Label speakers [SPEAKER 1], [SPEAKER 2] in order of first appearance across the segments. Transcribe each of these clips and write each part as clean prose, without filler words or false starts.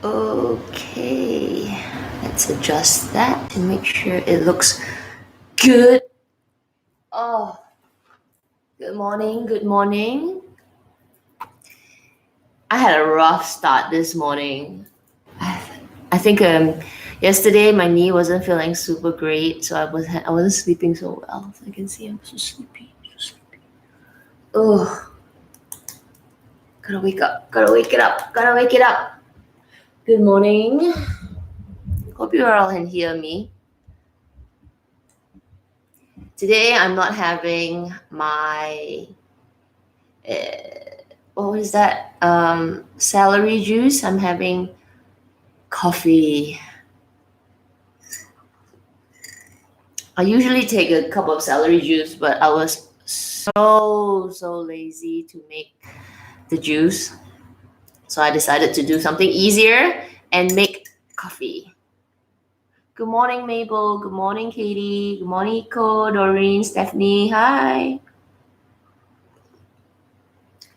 [SPEAKER 1] Okay, let's adjust that to make sure it looks good. Oh, good morning, good morning. I had a rough start this morning. I think yesterday my knee wasn't feeling super great, so I wasn't sleeping so well. So I can see I'm so sleepy, so sleepy. Oh, gotta wake up, gotta wake it up, gotta wake it up. Good morning. Hope you all can hear me. Today I'm not having my what is that? Celery juice. I'm having coffee. I usually take a cup of celery juice, but I was so lazy to make the juice. So I decided to do something easier and make coffee. Good morning, Mabel. Good morning, Katie. Good morning, Iko, Doreen, Stephanie. Hi.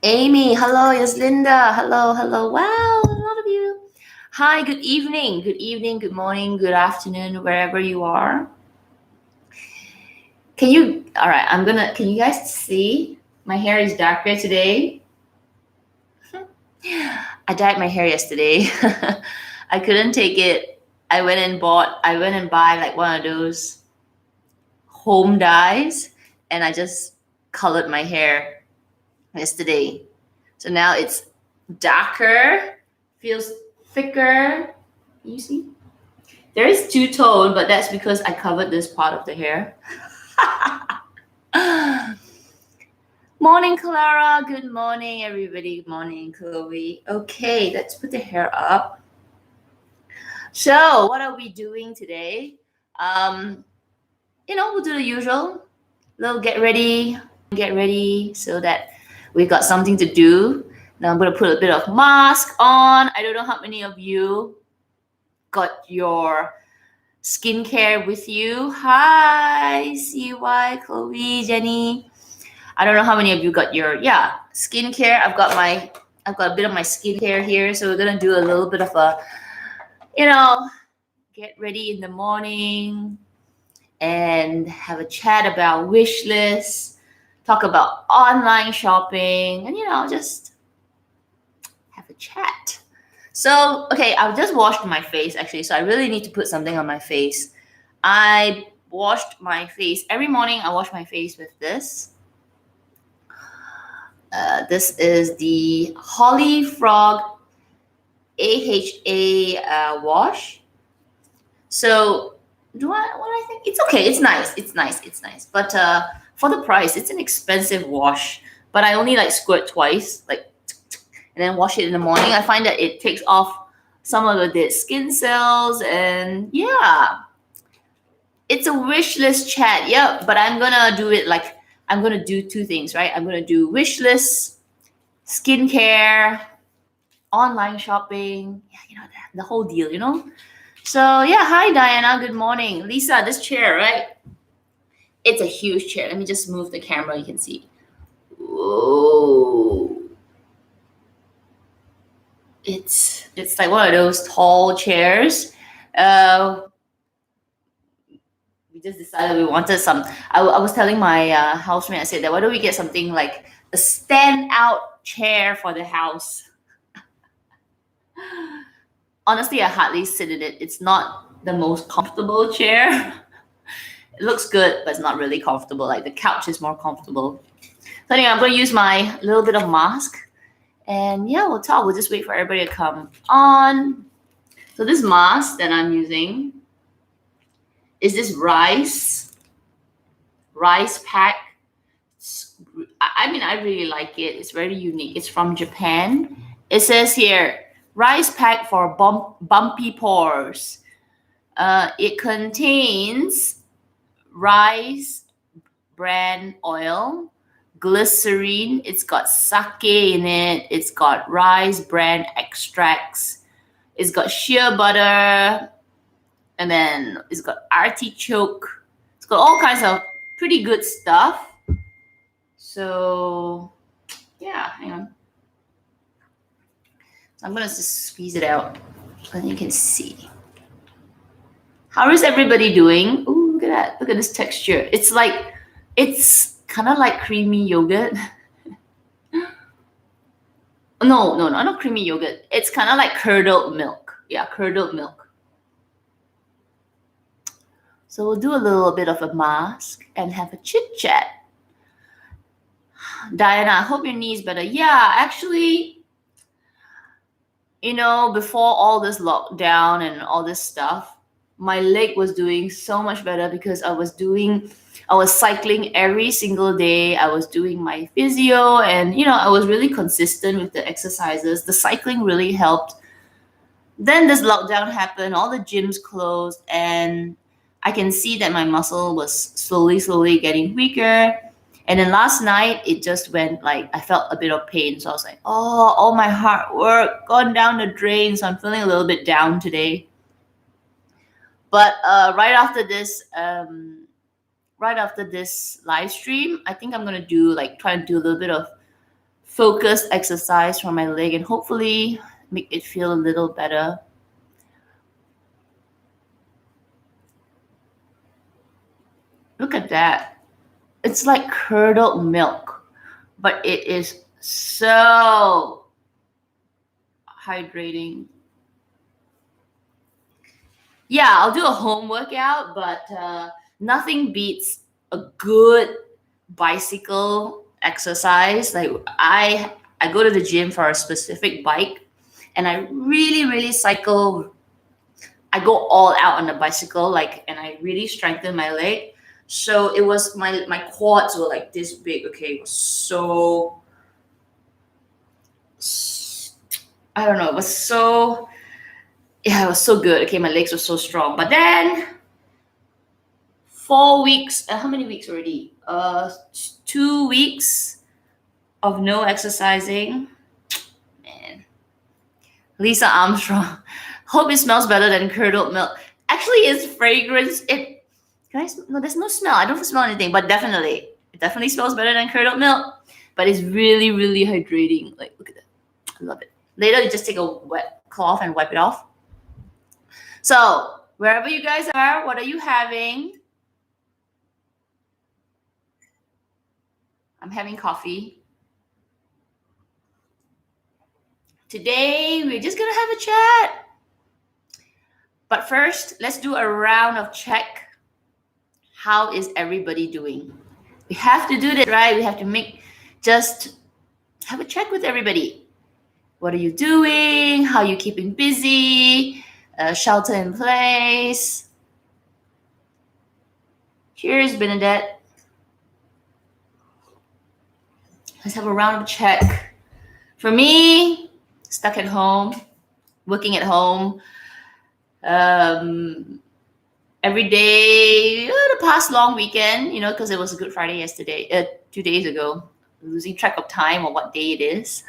[SPEAKER 1] Amy. Hello. Yes, Linda. Hello. Hello. Wow, a lot of you. Hi. Good evening. Good evening. Good morning. Good afternoon, wherever you are. All right, can you guys see? My hair is darker today. I dyed my hair yesterday. I couldn't take it. I went and buy like one of those home dyes, and I just colored my hair yesterday. So now it's darker, feels thicker. You see? There is two-tone, but that's because I covered this part of the hair. Morning, Clara. Good morning, everybody. Good morning, Chloe. Okay, let's put the hair up. So, what are we doing today? We'll do the usual. Little get ready so that we've got something to do. Now I'm going to put a bit of mask on. I don't know how many of you got your skincare with you. Hi, CY, Chloe, Jenny. I don't know how many of you got your skincare. I've got a bit of my skincare here, so we're gonna do a little bit of a, get ready in the morning and have a chat about Wishlist, talk about online shopping, and just have a chat. So, okay, I've just washed my face actually, so I really need to put something on my face. I washed my face every morning. I wash my face with this. This is the Holly Frog AHA wash. So what do I think? It's okay. It's nice. But for the price, it's an expensive wash. But I only squirt twice, and then wash it in the morning. I find that it takes off some of the dead skin cells, and it's a wish list chat. Yeah, but I'm gonna do it I'm gonna do two things, right? I'm gonna do wish list, skincare, online shopping, the whole deal, So hi Diana, good morning. Lisa, this chair, right? It's a huge chair. Let me just move the camera, you can see. Whoa. It's like one of those tall chairs. We just decided we wanted some. I was telling my housemate, I said that why don't we get something like a standout chair for the house. Honestly, I hardly sit in it. It's not the most comfortable chair. It looks good, but it's not really comfortable. Like the couch is more comfortable. So anyway, I'm going to use my little bit of mask. And we'll talk. We'll just wait for everybody to come on. So this mask that I'm using is this rice pack. I really like it. It's very unique. It's from Japan. It says here, rice pack for bumpy pores. It contains rice bran oil, glycerine. It's got sake in it. It's got rice bran extracts. It's got shea butter. And then it's got artichoke. It's got all kinds of pretty good stuff. So, hang on. So I'm going to just squeeze it out. And you can see. How is everybody doing? Ooh, look at that. Look at this texture. It's kind of like creamy yogurt. No, not creamy yogurt. It's kind of like curdled milk. Yeah, curdled milk. So we'll do a little bit of a mask and have a chit chat. Diana, I hope your knee's better. Yeah, actually, before all this lockdown and all this stuff, my leg was doing so much better because I was cycling every single day. I was doing my physio and, I was really consistent with the exercises. The cycling really helped. Then this lockdown happened, all the gyms closed, and I can see that my muscle was slowly getting weaker. And then last night, it just went I felt a bit of pain. So I was like, oh, all my hard work gone down the drain. So I'm feeling a little bit down today. But right after this live stream, I think I'm going to try and do a little bit of focused exercise for my leg and hopefully make it feel a little better. Look at that. It's like curdled milk, but it is so hydrating. Yeah, I'll do a home workout, but nothing beats a good bicycle exercise. Like I go to the gym for a specific bike, and I really cycle. I go all out on the bicycle, and I really strengthen my leg. So it was my quads were like this big. Okay, it was so I don't know. It was so good. Okay, my legs were so strong. But then 4 weeks. How many weeks already? 2 weeks of no exercising. Man, Lisa Armstrong. Hope it smells better than curdled milk. Actually, it's fragrance. No, there's no smell. I don't smell anything, but it definitely smells better than curdled milk. But it's really hydrating. Like, look at that. I love it. Later, you just take a wet cloth and wipe it off. So, wherever you guys are, what are you having? I'm having coffee. Today, we're just going to have a chat. But first, let's do a round of check. How is everybody doing? We have to do this, right? We have to just have a check with everybody. What are you doing? How are you keeping busy? Shelter in place. Cheers, Benedette. Let's have a round of check. For me, stuck at home, working at home. Every day, the past long weekend, because it was a Good Friday yesterday, 2 days ago, losing track of time or what day it is.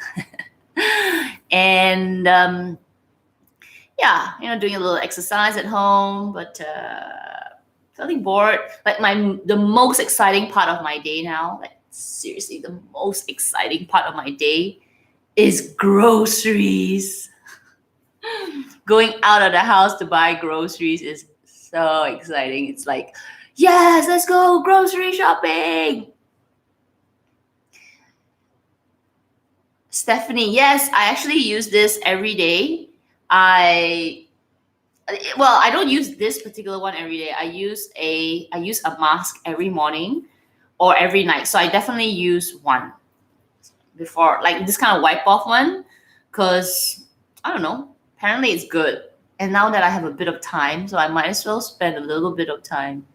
[SPEAKER 1] And doing a little exercise at home, but feeling bored. Like the most exciting part of my day now, like seriously, the most exciting part of my day is groceries. Going out of the house to buy groceries is so exciting. It's like, yes, let's go grocery shopping. Stephanie, yes, I actually use this every day. I don't use this particular one every day. I use a mask every morning or every night. So I definitely use one before, like this kind of wipe off one, because I don't know, apparently it's good. And now that I have a bit of time, so I might as well spend a little bit of time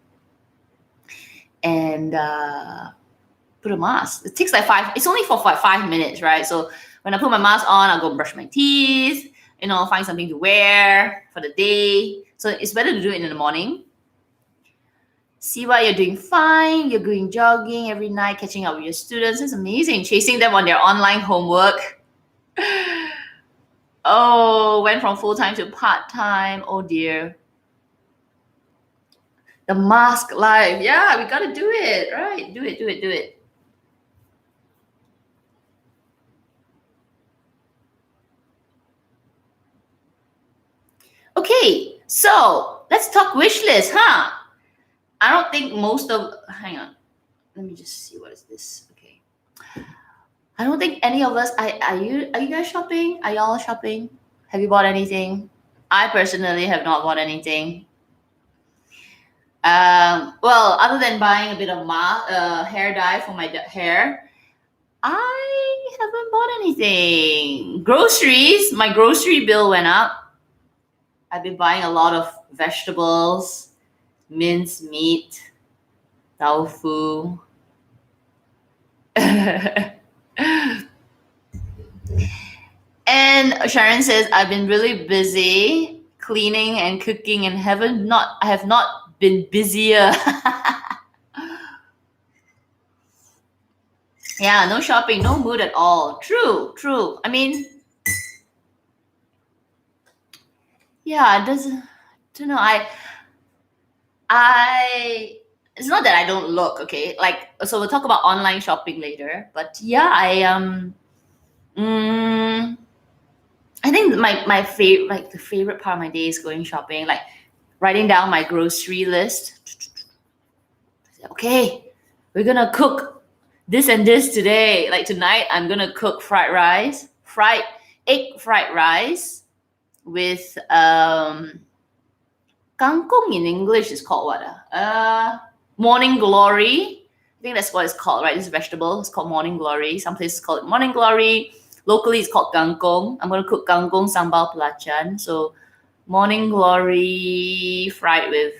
[SPEAKER 1] and put a mask. It takes it's only for 5 minutes, right? So when I put my mask on, I'll go brush my teeth, find something to wear for the day. So it's better to do it in the morning. See why you're doing fine. You're going jogging every night, catching up with your students. It's amazing. Chasing them on their online homework. Oh, went from full-time to part-time. Oh dear. The mask life. Yeah, we got to do it, right? Do it. Okay, so let's talk wish list, huh? I don't think most of. Hang on, let me just see what is this. Okay, I don't think any of us. Are you guys shopping? Are y'all shopping? Have you bought anything? I personally have not bought anything. Well, other than buying a bit of hair dye for my hair, I haven't bought anything. Groceries, my grocery bill went up. I've been buying a lot of vegetables, minced meat, tofu. And Sharon says, I've been really busy cleaning and cooking and I have not been busier. Yeah, no shopping, no mood at all. True. I mean, yeah, it doesn't. Don't know. I. It's not that I don't look okay. Like, so we'll talk about online shopping later. But yeah, mm, I think my favorite, like the favorite part of my day is going shopping, like writing down my grocery list. Okay, we're gonna cook this and this today. Like tonight, I'm gonna cook fried egg fried rice with kangkong in English is called what? Morning glory. I think that's what it's called, right? This vegetable. It's called morning glory. Some places call it morning glory. Locally, it's called kangkong. I'm gonna cook kangkong sambal pelacan. So, morning glory fried with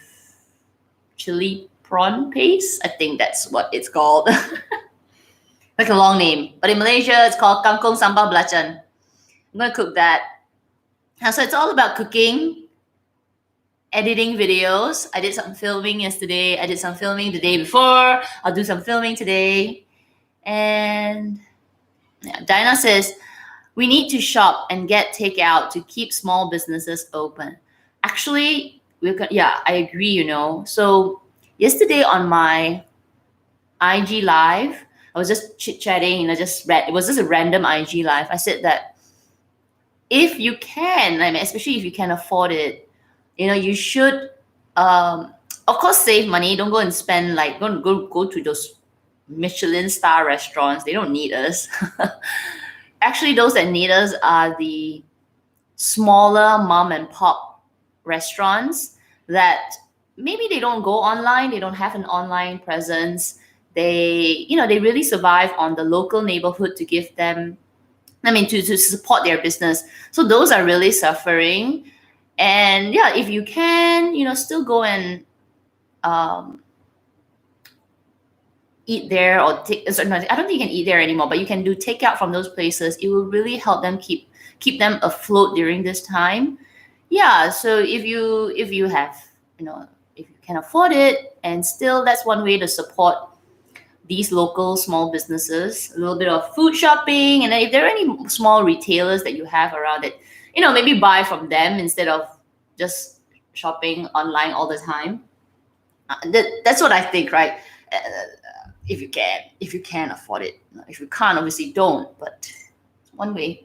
[SPEAKER 1] chili prawn paste. I think that's what it's called. Like a long name, but in Malaysia, it's called kangkong sambal belacan. I'm gonna cook that. So it's all about cooking, editing videos. I did some filming yesterday. I did some filming the day before. I'll do some filming today. And yeah, Dinah says, we need to shop and get takeout to keep small businesses open. Actually, I agree, So yesterday on my IG live, I was just chit-chatting, it was just a random IG live. I said that if you can, especially if you can afford it, you should, of course, save money. Don't go and spend, like, go to those Michelin star restaurants. They don't need us. Actually, those that need us are the smaller mom and pop restaurants that maybe they don't go online. They don't have an online presence. They really survive on the local neighborhood to give them, to support their business. So those are really suffering. And yeah, if you can, still go and eat there or no, I don't think you can eat there anymore, but you can do takeout from those places. It will really help them keep them afloat during this time. Yeah, so if you have, if you can afford it, and still that's one way to support these local small businesses, a little bit of food shopping. And then if there are any small retailers that you have around it, maybe buy from them instead of just shopping online all the time. That's what I think, right? If you can afford it. If you can't, obviously don't, but it's one way.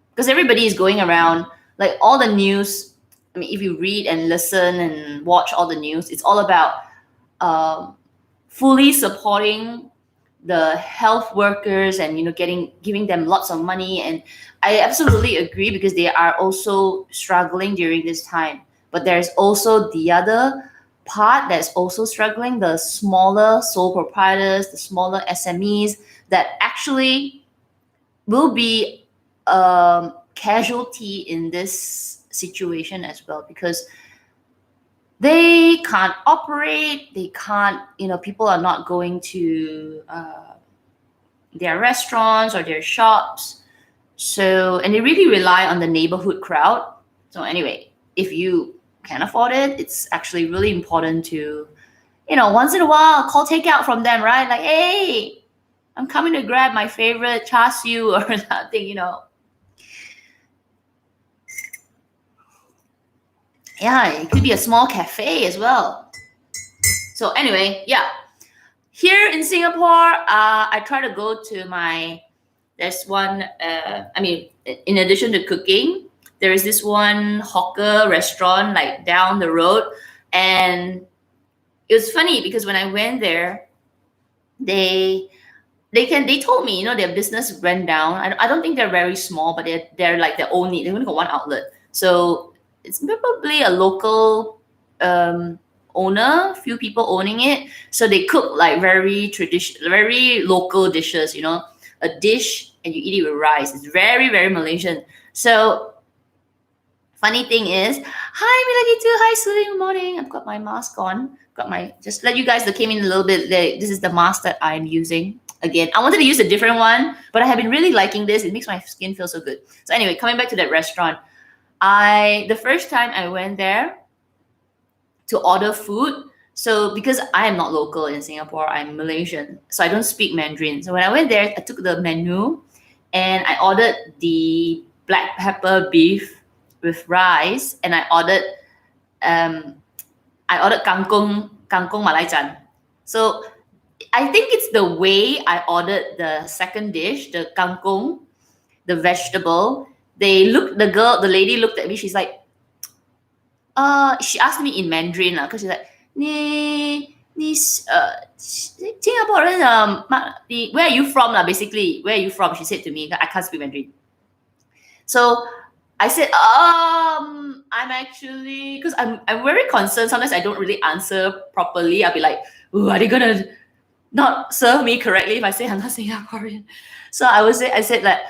[SPEAKER 1] Because everybody is going around, like all the news. If you read and listen and watch all the news, it's all about fully supporting the health workers and giving them lots of money. And I absolutely agree, because they are also struggling during this time. But there's also the other part that's also struggling, the smaller sole proprietors, the smaller SMEs that actually will be casualty in this situation as well, because they can't operate. They can't, people are not going to their restaurants or their shops. So, and they really rely on the neighborhood crowd. So anyway, if you can afford it, it's actually really important to, once in a while, call takeout from them, right? Like, hey, I'm coming to grab my favorite char siu or something, Yeah, it could be a small cafe as well. So anyway, yeah. Here in Singapore, I try to go to there's one, in addition to cooking, there is this one hawker restaurant like down the road, and it was funny because when I went there, they told me, their business went down. I don't think they're very small, but they're like they only got one outlet, so it's probably a local owner, few people owning it. So they cook like very traditional, very local dishes. A dish and you eat it with rice. It's very very Malaysian. So funny thing is, hi Melody too. Hi Sue. Good morning. I've got my mask on. Just let you guys that came in a little bit. This is the mask that I'm using. Again, I wanted to use a different one, but I have been really liking this. It makes my skin feel so good. So anyway, coming back to that restaurant, the first time I went there to order food, so because I am not local in Singapore, I'm Malaysian, so I don't speak Mandarin. So when I went there, I took the menu and I ordered the black pepper beef with rice, and I ordered kangkong malai chan. So I think it's the way I ordered the second dish, the kangkong, the vegetable. The lady looked at me. She's like, she asked me in Mandarin, because she's like, Singaporean, where are you from, basically, where are you from? She said to me, I can't speak Mandarin. So I said, I'm actually, because I'm very concerned. Sometimes I don't really answer properly. I'll be like, ooh, are they gonna not serve me correctly if I say I'm not Singaporean? So I said like,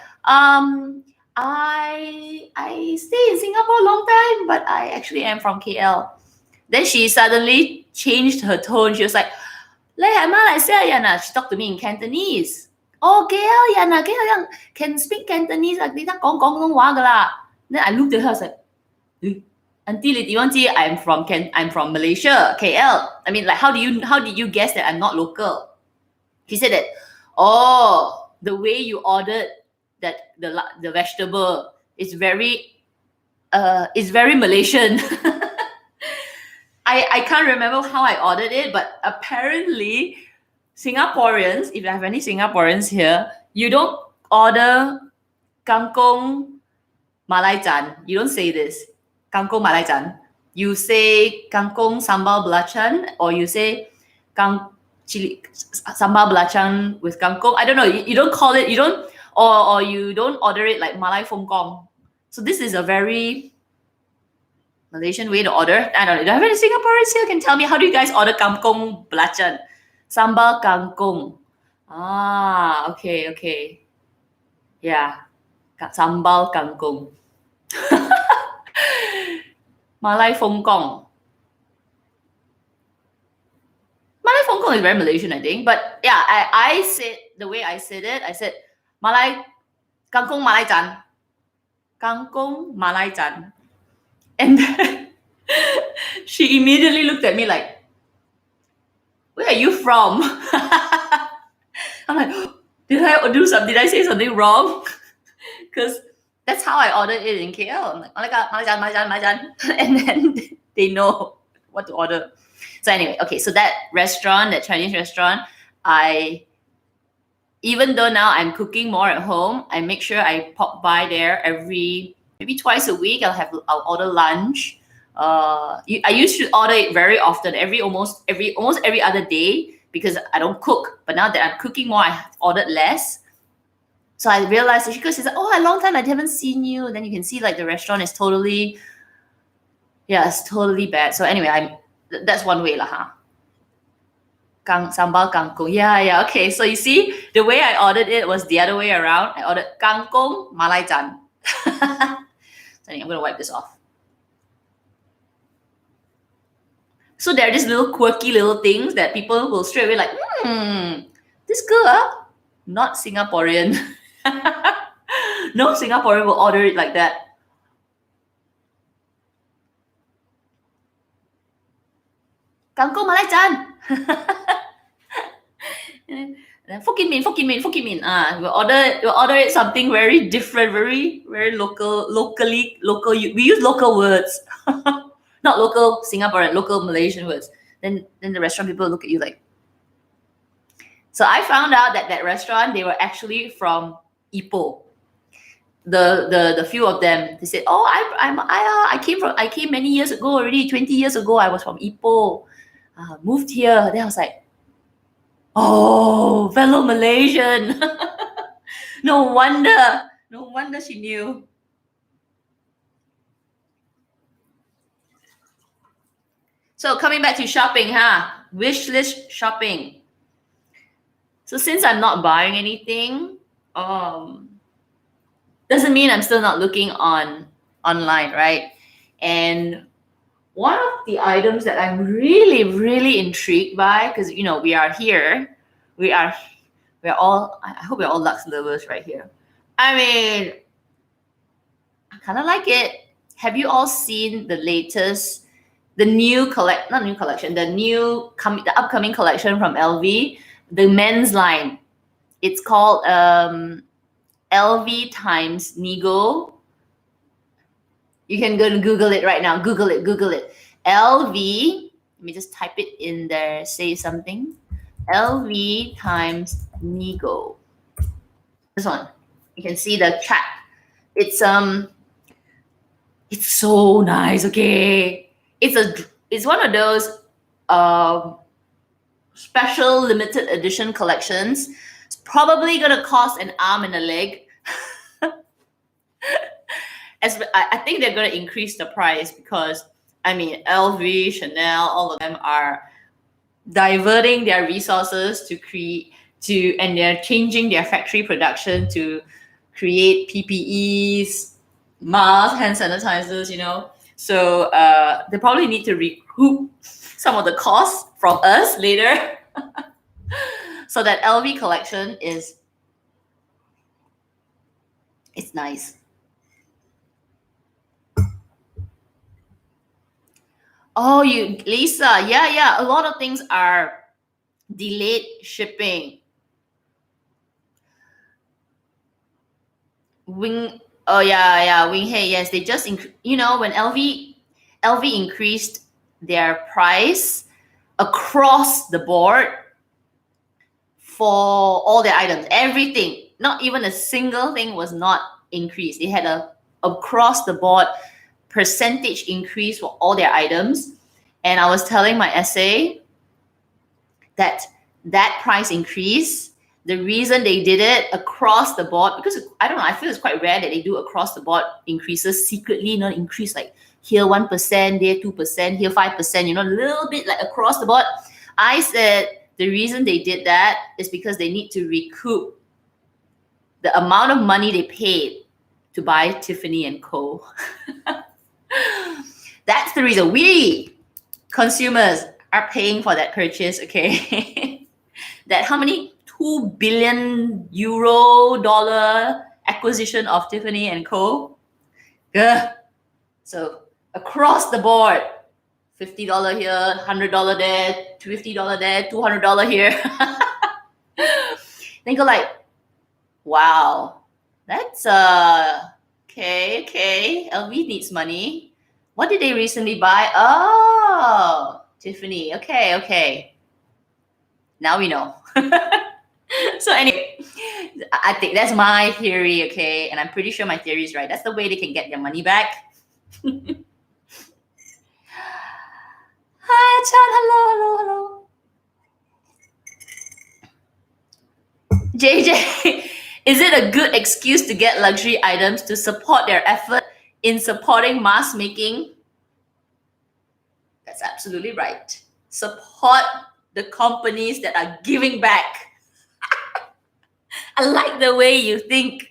[SPEAKER 1] I stay in Singapore a long time, but I actually am from KL. Then she suddenly changed her tone. She was like, she talked to me in Cantonese. Oh, KL, Yana, KL can speak Cantonese. Then I looked at her, I was like, I'm from Malaysia, KL. I mean, like, how did you guess that I'm not local? She said that, the way you ordered that the vegetable is very Malaysian. I can't remember how I ordered it, but apparently Singaporeans, if I have any Singaporeans here, you don't order kangkong malai chan. You don't say this, kangkong malai chan. You say kangkong sambal belacan, or you say chili sambal belacan with kangkong. I don't know. You don't call it. You don't, or you don't order it like malai fongkong. So this is a very Malaysian way to order. I don't know. Do I have any Singaporeans here can tell me, how do you guys order kangkong belacan? Sambal kangkong. Okay. Yeah. Sambal kangkong. Malai fongkong. Malai fongkong is very Malaysian, I think. But yeah, I said, the way I said it, I said, kangkong malai chan. Kangkong malai chan. And then she immediately looked at me like, where are you from? I'm like, did I say something wrong? Because that's how I ordered it in KL. I'm like, Malajan. And then they know what to order. So anyway, okay, so that restaurant, that Chinese restaurant, even though now I'm cooking more at home, I make sure I pop by there maybe twice a week. I'll order lunch. I used to order it very often, almost every other day, because I don't cook. But now that I'm cooking more, I ordered less. So I realized, she's like, a long time I haven't seen you. And then you can see like the restaurant is totally, it's totally bad. So anyway, that's one way lah, sambal kangkong. Yeah. Okay. So you see, the way I ordered it was the other way around. I ordered kangkong malai chan. So I'm gonna wipe this off. So there are these little quirky little things that people will straight away like, this girl, not Singaporean. No Singaporean will order it like that. Kangkong malai chan. Fokkin Min. We'll order it something very different, very very local. We use local words, not local Singaporean, local Malaysian words. Then the restaurant people look at you like. So I found out that restaurant, they were actually from Ipoh. the few of them, they said, "Oh, I came many years ago already. 20 years ago, I was from Ipoh, moved here." Then I was like, "Oh, fellow Malaysian." No wonder she knew. So coming back to shopping, wishlist shopping. So since I'm not buying anything, doesn't mean I'm still not looking online, right? And one of the items that I'm really intrigued by, because we are here, we're all, I hope we're all Lux lovers right here. I mean, I kind of like it. Have you all seen the latest, the upcoming collection from LV, the men's line? It's called LV times Nigo. You can go to Google it right now. Google it. LV. Let me just type it in there. Say something. LV times Nigo. This one. You can see the chat. It's so nice. Okay. It's one of those special limited edition collections. It's probably gonna cost an arm and a leg. I think they're going to increase the price because, I mean, LV, Chanel, all of them are diverting their resources and they're changing their factory production to create PPEs, masks, hand sanitizers, So they probably need to recoup some of the costs from us later. So that LV collection it's nice. Oh, Lisa, yeah. A lot of things are delayed shipping. Wing Hey, yes, they just when LV increased their price across the board for all their items, everything, not even a single thing was not increased. They had a across the board percentage increase for all their items. And I was telling my essay that price increase, the reason they did it across the board, because I don't know, I feel it's quite rare that they do across the board increases secretly, not increase like here 1%, there 2%, here 5%, a little bit like across the board. I said the reason they did that is because they need to recoup the amount of money they paid to buy Tiffany & Co. That's the reason we consumers are paying for that purchase, okay? That how many 2 billion dollar acquisition of Tiffany & Co. So across the board, $50 here, $100 there, $50 there, $200 here. Then go like, wow, that's okay. LV needs money. What did they recently buy? Oh, Tiffany. Okay. Now we know. So anyway, I think that's my theory, okay? And I'm pretty sure my theory is right. That's the way they can get their money back. Hi, Chan. Hello. JJ, is it a good excuse to get luxury items to support their effort in supporting mask making? That's absolutely right. Support the companies that are giving back. I like the way you think.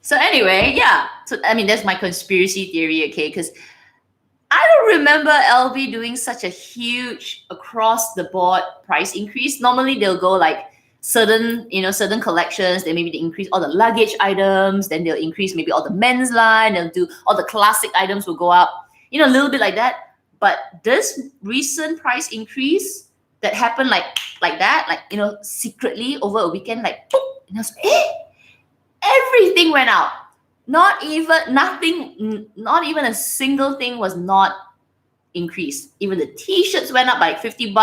[SPEAKER 1] So anyway, yeah. So I mean, that's my conspiracy theory, okay? Because I don't remember LV doing such a huge across the board price increase. Normally they'll go like certain collections, then maybe they increase all the luggage items, then they'll increase maybe all the men's line, they'll do all the classic items will go up, a little bit like that. But this recent price increase that happened like that, like secretly over a weekend, like boop, and I was like, everything went out. Not even a single thing was not increased. Even the t-shirts went up like $50.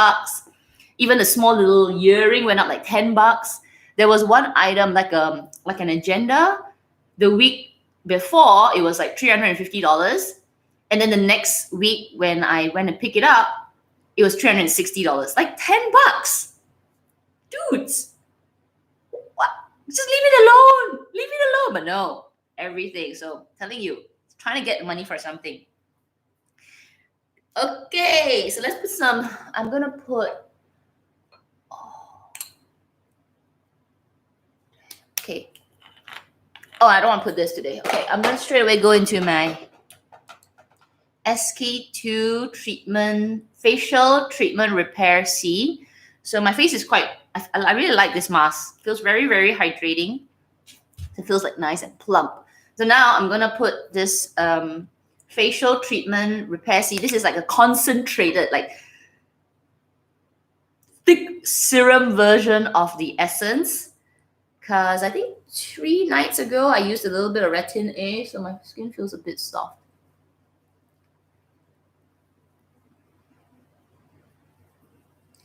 [SPEAKER 1] Even the small little earring went up like $10. There was one item like an agenda. The week before it was like $350. And then the next week when I went and pick it up, it was $360. Like $10. Dudes, what? Just leave it alone. Leave it alone. But no, everything. So I'm telling you, trying to get money for something. Okay, so let's put some, I'm going to put, okay. Oh, I don't want to put this today. Okay, I'm going to straight away go into my SK2 treatment, facial treatment repair C. So my face is quite, I really like this mask. Feels very, very hydrating. It feels like nice and plump. So now I'm going to put this facial treatment repair C. This is like a concentrated, like thick serum version of the essence. Because I think 3 nights ago, I used a little bit of Retin A, so my skin feels a bit soft.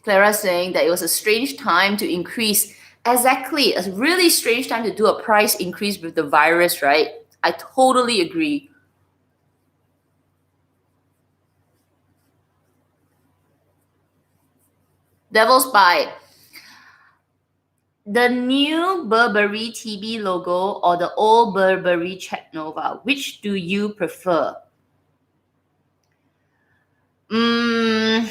[SPEAKER 1] Clara saying that it was a strange time to increase. Exactly, a really strange time to do a price increase with the virus, right? I totally agree. Devil's Pie. The new Burberry TB logo or the old Burberry Check Nova, which do you prefer? I'm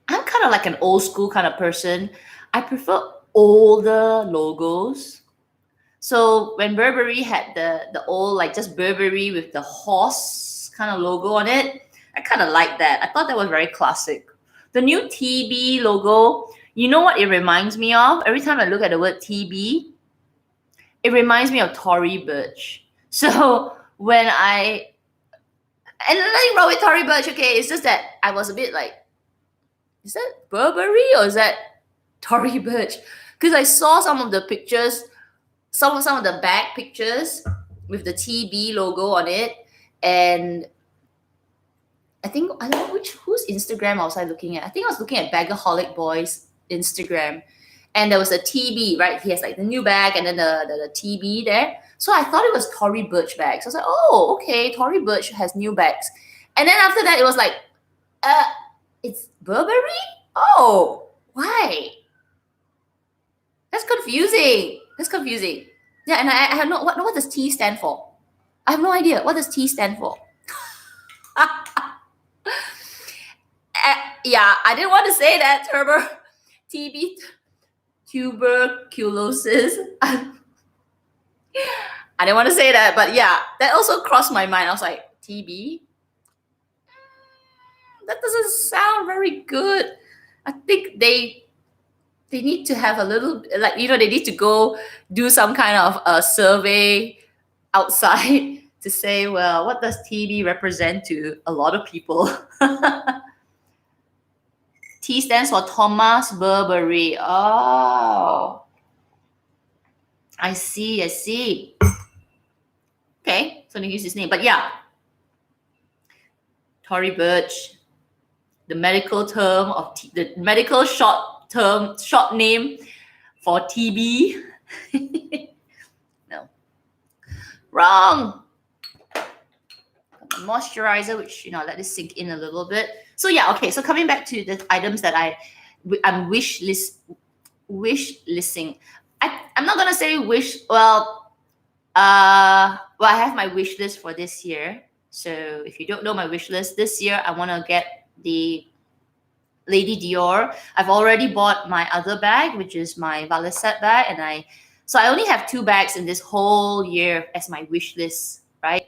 [SPEAKER 1] kind of like an old school kind of person. I prefer older logos. So when Burberry had the old, like just Burberry with the horse kind of logo on it, I kind of like that. I thought that was very classic. The new TB logo, you know what it reminds me of? Every time I look at the word TB, it reminds me of Tory Burch. So when and nothing wrong with Tory Burch, okay, it's just that I was a bit like, is that Burberry or is that Tory Burch? Because I saw some of the pictures, some of the bag pictures with the TB logo on it, and I don't know whose Instagram was I looking at. I think I was looking at Bagaholic Boy's Instagram, and there was a TB, right? He has like the new bag and then the TB there. So I thought it was Tory Burch bags. So I was like, oh, okay, Tory Burch has new bags. And then after that, it was like, it's Burberry? Oh, why? That's confusing. Yeah, and I have no, what does T stand for? I have no idea. What does T stand for? Yeah, I didn't want to say that, TB, tuberculosis. I didn't want to say that, but yeah, that also crossed my mind. I was like, TB? That doesn't sound very good. I think they need to have a little, like, they need to go do some kind of a survey outside to say, well, what does TB represent to a lot of people? T stands for Thomas Burberry. Oh, I see. Okay, so they use his name. But yeah, Tory Burch, the medical term of the medical short name for TB. No, wrong. Moisturizer, which let this sink in a little bit. So yeah, okay. So coming back to the items that I'm wishlisting. I'm not gonna say wish. Well, I have my wish list for this year. So if you don't know my wish list, this year I want to get the Lady Dior. I've already bought my other bag, which is my Valesat bag, and I only have 2 bags in this whole year as my wish list, right?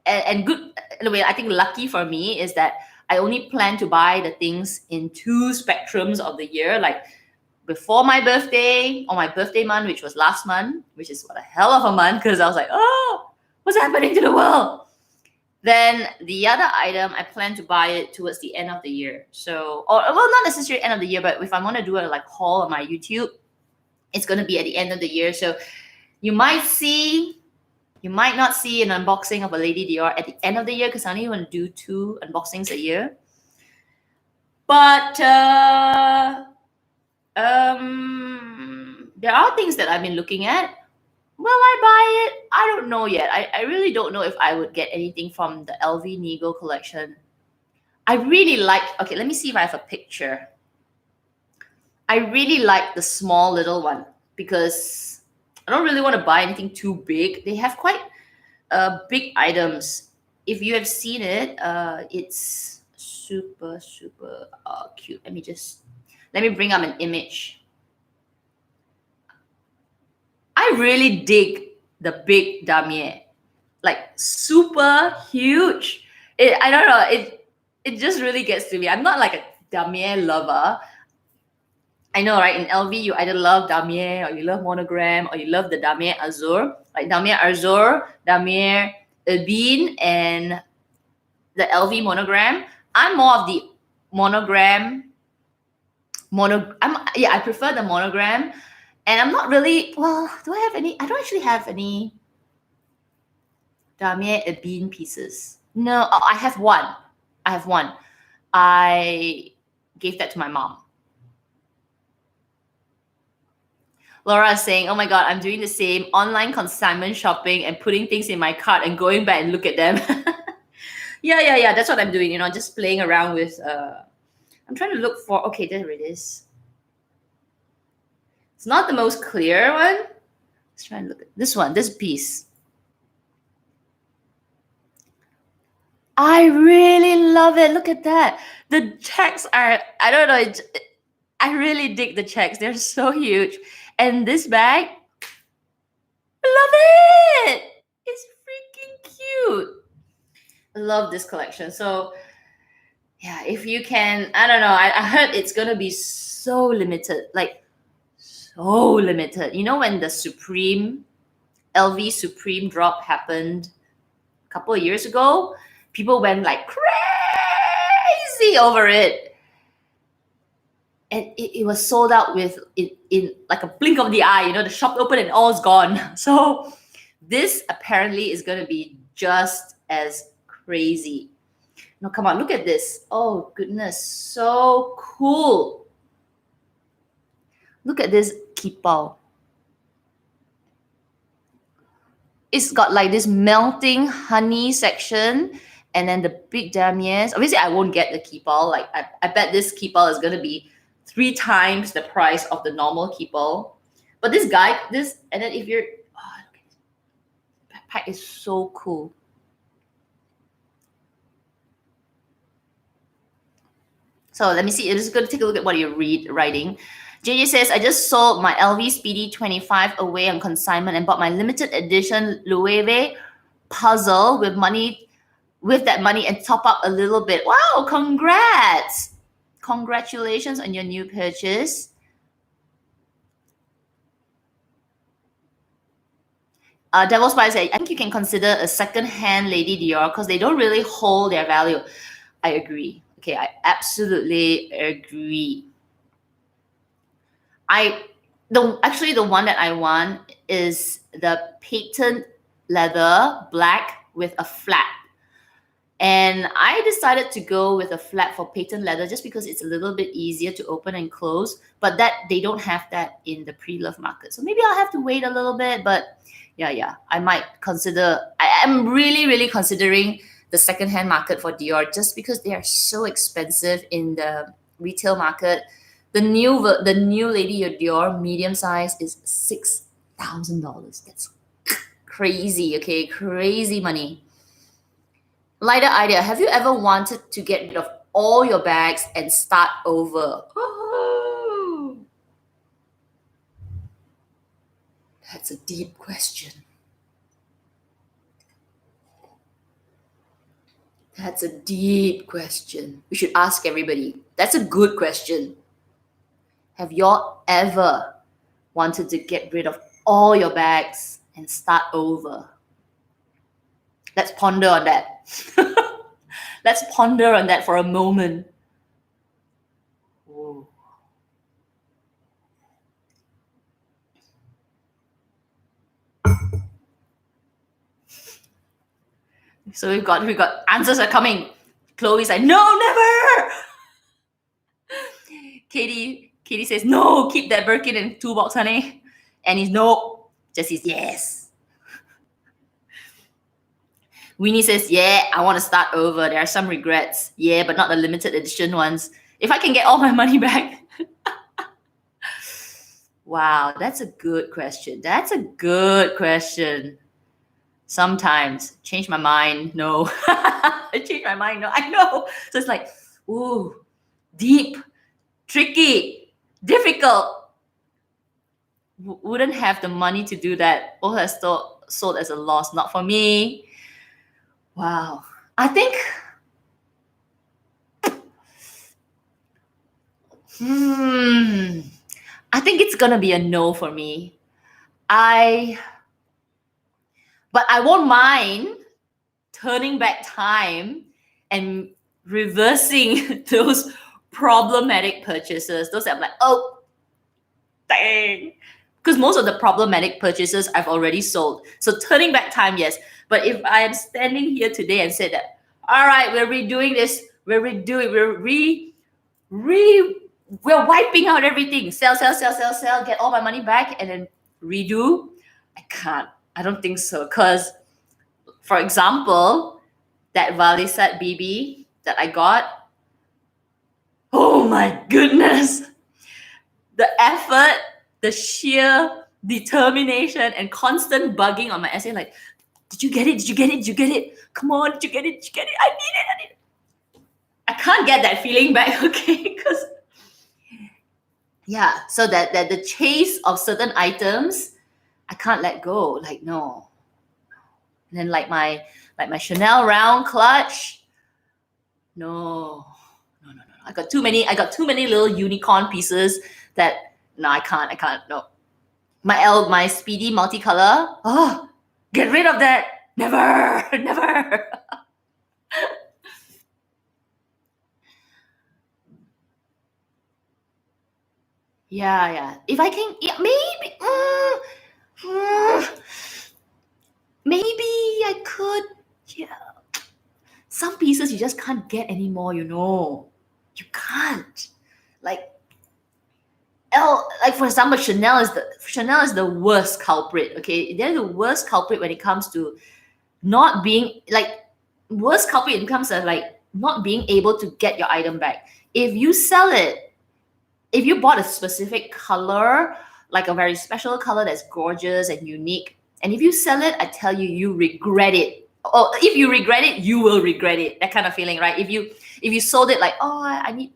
[SPEAKER 1] And good. Anyway, I think lucky for me is that I only plan to buy the things in 2 spectrums of the year, like before my birthday or my birthday month, which was last month, which is what a hell of a month because I was like, oh, what's happening to the world? Then the other item, I plan to buy it towards the end of the year. So, not necessarily end of the year, but if I want to do a like haul on my YouTube, it's going to be at the end of the year. So you might see You might not see an unboxing of a Lady Dior at the end of the year because I only want to do 2 unboxings a year. But there are things that I've been looking at. Will I buy it? I don't know yet. I really don't know if I would get anything from the LV Nigo collection. I really like, okay, let me see if I have a picture. I really like the small little one because I don't really want to buy anything too big. They have quite big items. If you have seen it, it's super cute. Let me bring up an image. I really dig the big damier, like super huge. I don't know. It just really gets to me. I'm not like a damier lover. I know, right? In LV, you either love damier or you love monogram or you love the damier azur, like damier azur, damier ebin, and the LV monogram. I'm more of the monogram. I prefer the monogram, and I'm not really. Well, do I have any? I don't actually have any damier ebin pieces. No, oh, I have one. I gave that to my mom. Laura is saying, oh my God, I'm doing the same online consignment shopping and putting things in my cart and going back and look at them. Yeah. That's what I'm doing, just playing around with. I'm trying to look for, okay, there it is. It's not the most clear one. Let's try and look at this one, this piece. I really love it. Look at that. The checks are, I don't know, I really dig the checks. They're so huge. And this bag, love it. It's freaking cute. I love this collection. So yeah, if you can, I don't know. I heard it's gonna be so limited, like so limited. You know when the Supreme LV Supreme drop happened a couple of years ago, people went like crazy over it. And it was sold out with in like a blink of the eye, the shop opened and all's gone. So this apparently is going to be just as crazy. No, come on, look at this. Oh goodness, so cool. Look at this kipao. It's got like this melting honey section and then the big damiers. Obviously, I won't get the kipao. Like I bet this kipao is going to be 3 times the price of the normal kipao. But this guy, and then if you're, oh, look at this backpack is so cool. So let me see. I'm just going to take a look at what you're writing. JJ says, I just sold my LV Speedy 25 away on consignment and bought my limited edition Loewe puzzle with that money and top up a little bit. Wow, congrats. Congratulations on your new purchase. Devil's Spice said, I think you can consider a second-hand Lady Dior because they don't really hold their value. I agree. Okay, I absolutely agree. Actually the one that I want is the patent leather black with a flap. And I decided to go with a flap for patent leather just because it's a little bit easier to open and close, but that they don't have that in the pre-love market. So maybe I'll have to wait a little bit, but yeah, I might consider, I'm really considering the secondhand market for Dior just because they are so expensive in the retail market. The new Lady Dior medium size is $6,000. That's crazy, okay? Crazy money. Lighter idea. Have you ever wanted to get rid of all your bags and start over? Oh, that's a deep question. That's a deep question. We should ask everybody. That's a good question. Have y'all ever wanted to get rid of all your bags and start over? Let's ponder on that. Let's ponder on that for a moment. Whoa. So we've got answers are coming. Chloe's like, no, never. Katie says, no, keep that Birkin in toolbox, honey. And he's no, Jesse's yes. Winnie says, yeah, I want to start over. There are some regrets. Yeah, but not the limited edition ones. If I can get all my money back. Wow, that's a good question. That's a good question. Sometimes. Change my mind. No. I change my mind. No, I know. So it's like, ooh, deep, tricky, difficult. Wouldn't have the money to do that. All has sold as a loss. Not for me. Wow. I think I think it's gonna be a no for me. But I won't mind turning back time and reversing those problematic purchases. Those that I'm like, oh, dang. Because most of the problematic purchases I've already sold. So turning back time, yes. But if I am standing here today and said that, all right, we're redoing this, we're wiping out everything, sell, get all my money back, and then redo. I can't. I don't think so. Because, for example, that Valisat BB that I got, oh my goodness. The effort, the sheer determination and constant bugging on my essay, like, did you get it? Did you get it? Did you get it? Come on, did you get it? Did you get it? I need it. I can't get that feeling back, okay? Because yeah, so that the chase of certain items, I can't let go. Like, no. And then like my Chanel round clutch. No. I got too many little unicorn pieces that no, I can't. No. My Speedy multicolor. Oh, get rid of that. Never. Yeah. If I can, yeah, maybe I could. Yeah. Some pieces you just can't get anymore, you know. You can't. Like for example, Chanel is the worst culprit. Okay, they're the worst culprit when it comes to not being worst culprit in terms of like not being able to get your item back. If you sell it, if you bought a specific color, like a very special color that's gorgeous and unique, and if you sell it, I tell you, you regret it. Oh, if you regret it, you will regret it. That kind of feeling, right? If you sold it like, oh, I need,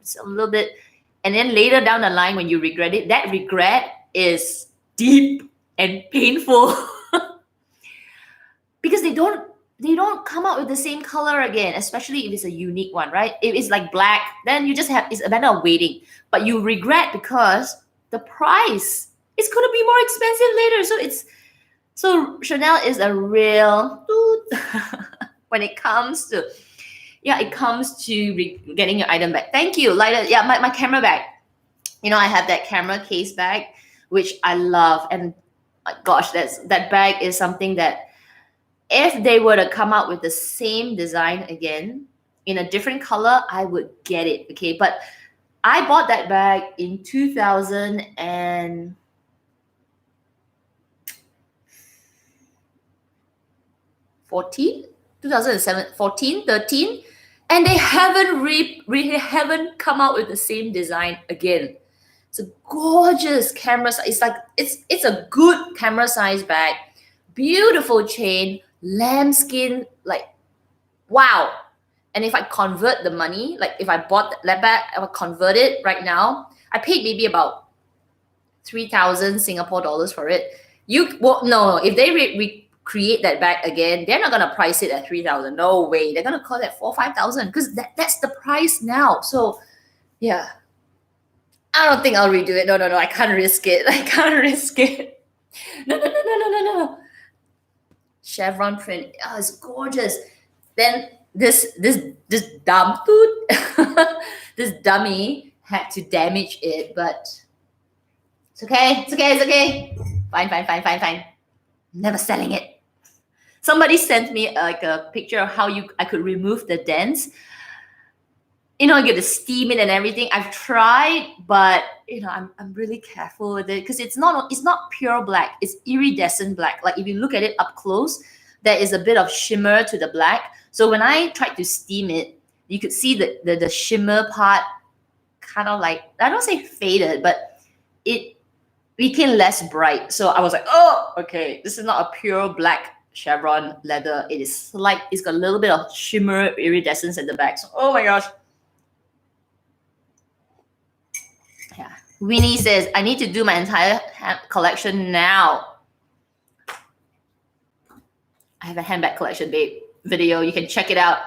[SPEAKER 1] it's a little bit, and then later down the line when you regret it, that regret is deep and painful because they don't come out with the same color again, especially if it's a unique one, right? If it's like black, then you just have, it's a matter of waiting. But you regret because the price is going to be more expensive later. So Chanel is a real when it comes to getting your item back. Thank you, Lida. Yeah, my camera bag. I have that camera case bag, which I love. And gosh, that bag is something that if they were to come out with the same design again in a different color, I would get it. Okay, but I bought that bag in 2007, 14, 13, and they haven't come out with the same design again. It's a gorgeous camera. It's like it's a good camera size bag, beautiful chain, lambskin, like wow. And if I convert the money, like if I bought that bag, I would convert it right now. I paid maybe about 3,000 Singapore dollars for it. No. If they recreate that bag again, they're not gonna price it at 3,000. No way. They're gonna call it 4,000 or 5,000 because that's the price now. So yeah, I don't think I'll redo it. No. I can't risk it. No. Chevron print. Oh, it's gorgeous. Then this dumb this dummy had to damage it, but it's okay. Fine. Never selling it. Somebody sent me like a picture of how I could remove the dents. You know, you get to steam it and everything. I've tried, but you know, I'm really careful with it because it's not pure black. It's iridescent black. Like if you look at it up close, there is a bit of shimmer to the black. So when I tried to steam it, you could see the shimmer part kind of like, I don't say faded, but it became less bright. So I was like, oh, okay, this is not a pure black chevron leather. It is it's got a little bit of shimmer iridescence at the back. So, oh my gosh. Yeah. Winnie says, I need to do my entire collection now. I have a handbag collection, babe, video. You can check it out.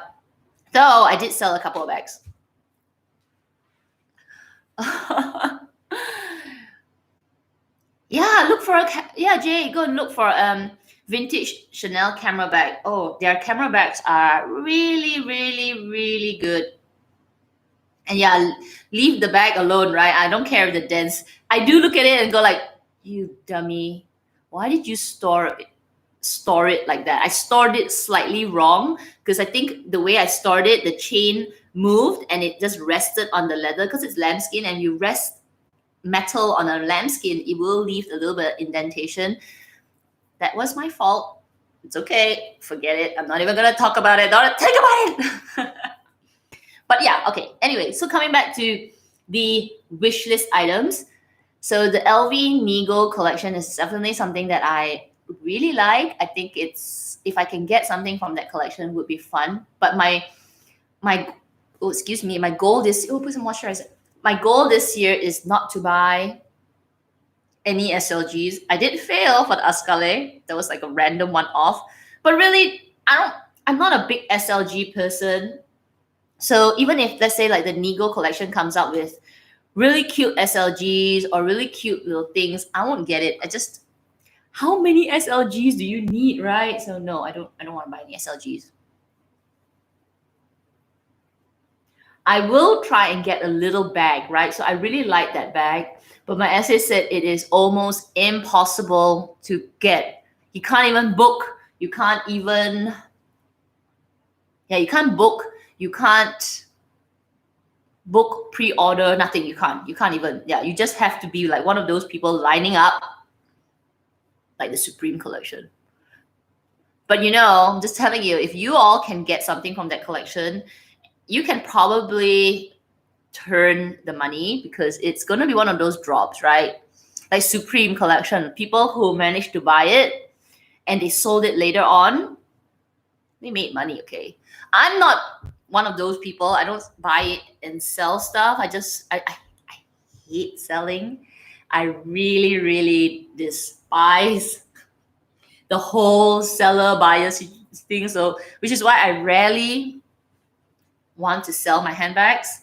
[SPEAKER 1] Though I did sell a couple of bags. Yeah, look for Jay, go and look for vintage Chanel camera bag. Oh, their camera bags are really, really, really good. And yeah, leave the bag alone, right? I don't care if the dents. I do look at it and go like, you dummy, why did you store it like that? I stored it slightly wrong because I think the way I stored it, the chain moved and it just rested on the leather because it's lambskin, and you rest metal on a lambskin, it will leave a little bit of indentation. That was my fault. It's okay. Forget it. I'm not even going to talk about it. Don't think about it. But yeah, okay. Anyway, so coming back to the wish list items. So the LV Nigo collection is definitely something that I really like. I think if I can get something from that collection, would be fun. But my goal put some moisturizer. My goal this year is not to buy any SLGs. I did fail for the Ascale. That was like a random one off. But really, I'm not a big SLG person. So even if, let's say, like the Nigo collection comes out with really cute SLGs or really cute little things, I won't get it. How many SLGs do you need, right? So no, I don't want to buy any SLGs. I will try and get a little bag, right? So I really like that bag, but my essay said it is almost impossible to get. You can't even book. You can't even, you can't book. You can't book, pre-order, nothing. You can't even, you just have to be like one of those people lining up like the Supreme collection. But you know, I'm just telling you, if you all can get something from that collection, you can probably turn the money because it's going to be one of those drops, right? Like Supreme collection, people who managed to buy it and they sold it later on, they made money, okay? I'm not one of those people. I don't buy it and sell stuff. I hate selling. I really, really despise the whole seller buyer thing. So, which is why I rarely want to sell my handbags.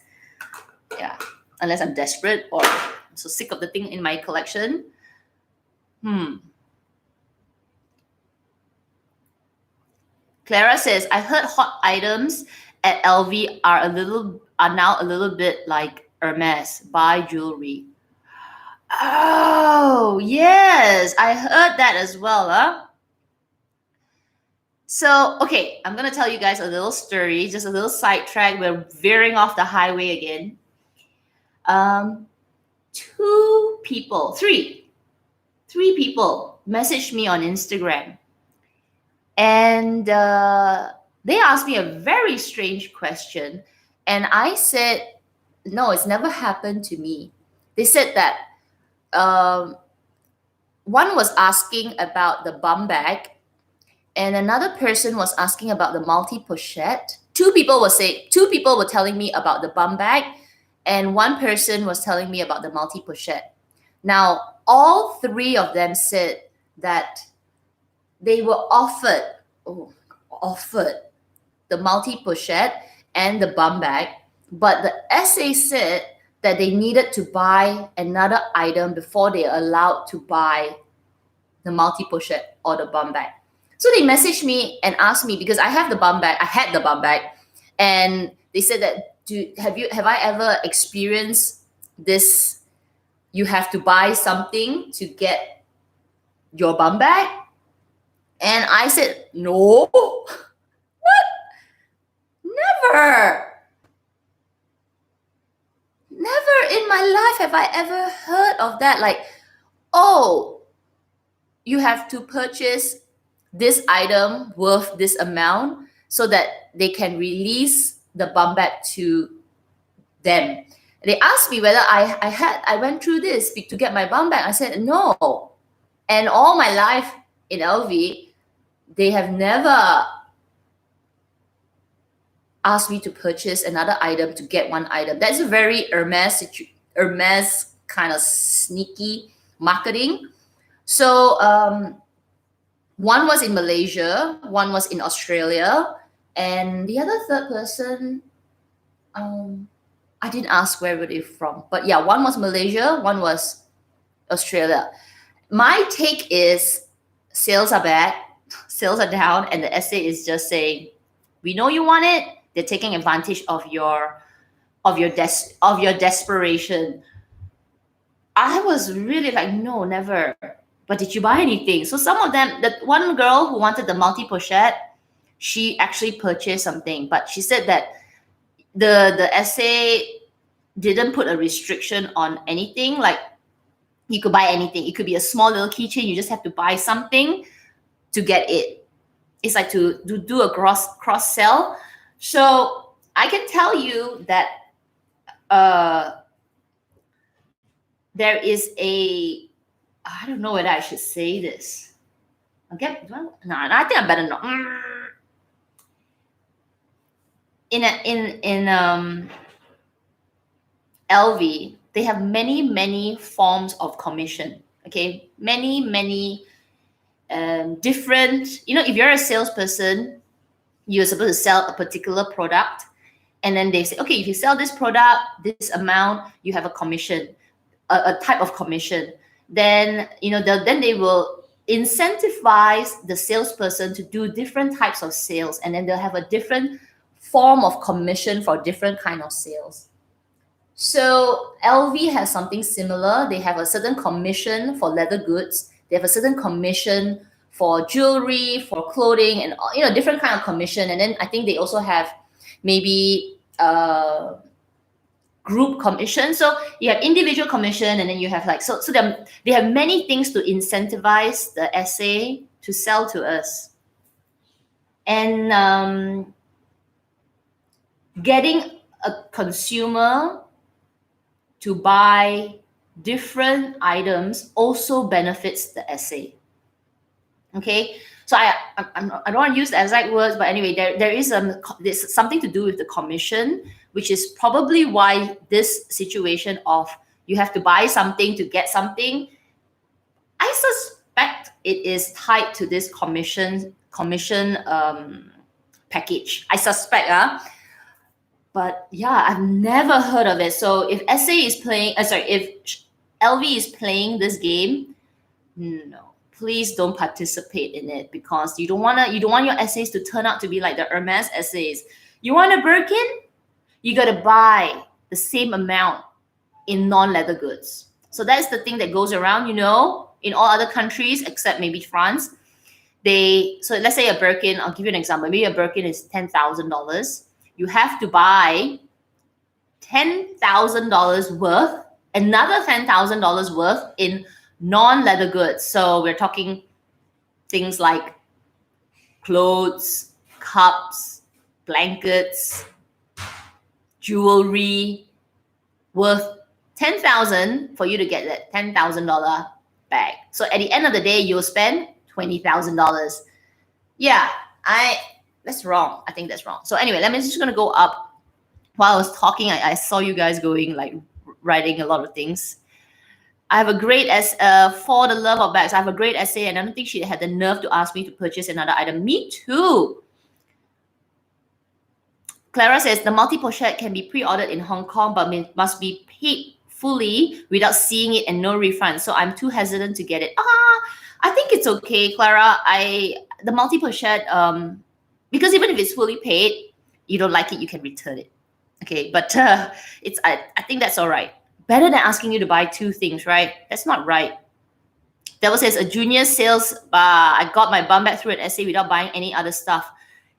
[SPEAKER 1] Yeah, unless I'm desperate or I'm so sick of the thing in my collection. Clara says, I heard hot items at LV are now a little bit like Hermes. Buy jewelry. Oh, yes, I heard that as well, huh? So, okay, I'm going to tell you guys a little story, just a little sidetrack. We're veering off the highway again. Three people messaged me on Instagram. And they asked me a very strange question. And I said, no, it's never happened to me. They said that one was asking about the bum bag, and another person was asking about the multi-pochette. Two people were telling me about the bum bag, and one person was telling me about the multi-pochette. Now, all three of them said that they were offered the multi-pochette and the bum bag, but the essay said that they needed to buy another item before they are allowed to buy the multi-pochette or the bum bag. So they messaged me and asked me, because I had the bum bag, and they said that have I ever experienced this? You have to buy something to get your bum bag. And I said, no, what? Never. Never in my life have I ever heard of that. Like, oh, you have to purchase this item worth this amount so that they can release the bum bag to them. They asked me whether I went through this to get my bum bag. I said no. And all my life in LV, they have never asked me to purchase another item to get one item. That's a very Hermes kind of sneaky marketing. So one was in Malaysia, one was in Australia, and the other third person, I didn't ask where were they from. But yeah, one was Malaysia, one was Australia. My take is sales are bad, sales are down, and the essay is just saying, we know you want it. They're taking advantage of your desperation. I was really like, no, never. But did you buy anything? So some of them, the one girl who wanted the multi-pochette, she actually purchased something, but she said that the essay didn't put a restriction on anything. Like you could buy anything. It could be a small little keychain. You just have to buy something to get it. It's like to do a cross sell. So I can tell you that there is a, I don't know whether I should say this. Okay, well, no, I think I better not. In LV, they have many forms of commission. Okay, many different. You know, if you're a salesperson, you're supposed to sell a particular product, and then they say, okay, if you sell this product, this amount, you have a commission, a type of commission. Then then they will incentivize the salesperson to do different types of sales, and then they'll have a different form of commission for different kind of sales. So LV has something similar. They have a certain commission for leather goods. They have a certain commission for jewelry, for clothing, and different kind of commission. And then I think they also have maybe group commission. So you have individual commission, and then you have they have many things to incentivize the essay to sell to us. And getting a consumer to buy different items also benefits the essay. Okay, so I don't want to use the exact words, but anyway, there's something to do with the commission, which is probably why this situation of you have to buy something to get something, I suspect it is tied to this commission package. I suspect, but yeah, I've never heard of it. So if essay is playing, if LV is playing this game, no, please don't participate in it, because you don't want your essays to turn out to be like the Hermes essays. You want a Birkin? You got to buy the same amount in non-leather goods. So that's the thing that goes around, in all other countries except maybe France. So let's say a Birkin, I'll give you an example. Maybe a Birkin is $10,000. You have to buy $10,000 worth, another $10,000 worth in non-leather goods. So we're talking things like clothes, cups, blankets, jewelry, worth $10,000 for you to get that $10,000 bag. So at the end of the day, you'll spend $20,000. Yeah, that's wrong. I think that's wrong. So anyway, I'm just gonna go up. While I was talking, I saw you guys writing a lot of things. I have a great for the love of bags. I have a great essay, and I don't think she had the nerve to ask me to purchase another item. Me too. Clara says the multi-pochette can be pre-ordered in Hong Kong, but must be paid fully without seeing it and no refund. So I'm too hesitant to get it. I think it's okay, Clara. The multi-pochette, because even if it's fully paid, you don't like it, you can return it. Okay, but I think that's all right. Better than asking you to buy two things, right? That's not right. Devil says, a junior sales, I got my bum back through an essay without buying any other stuff.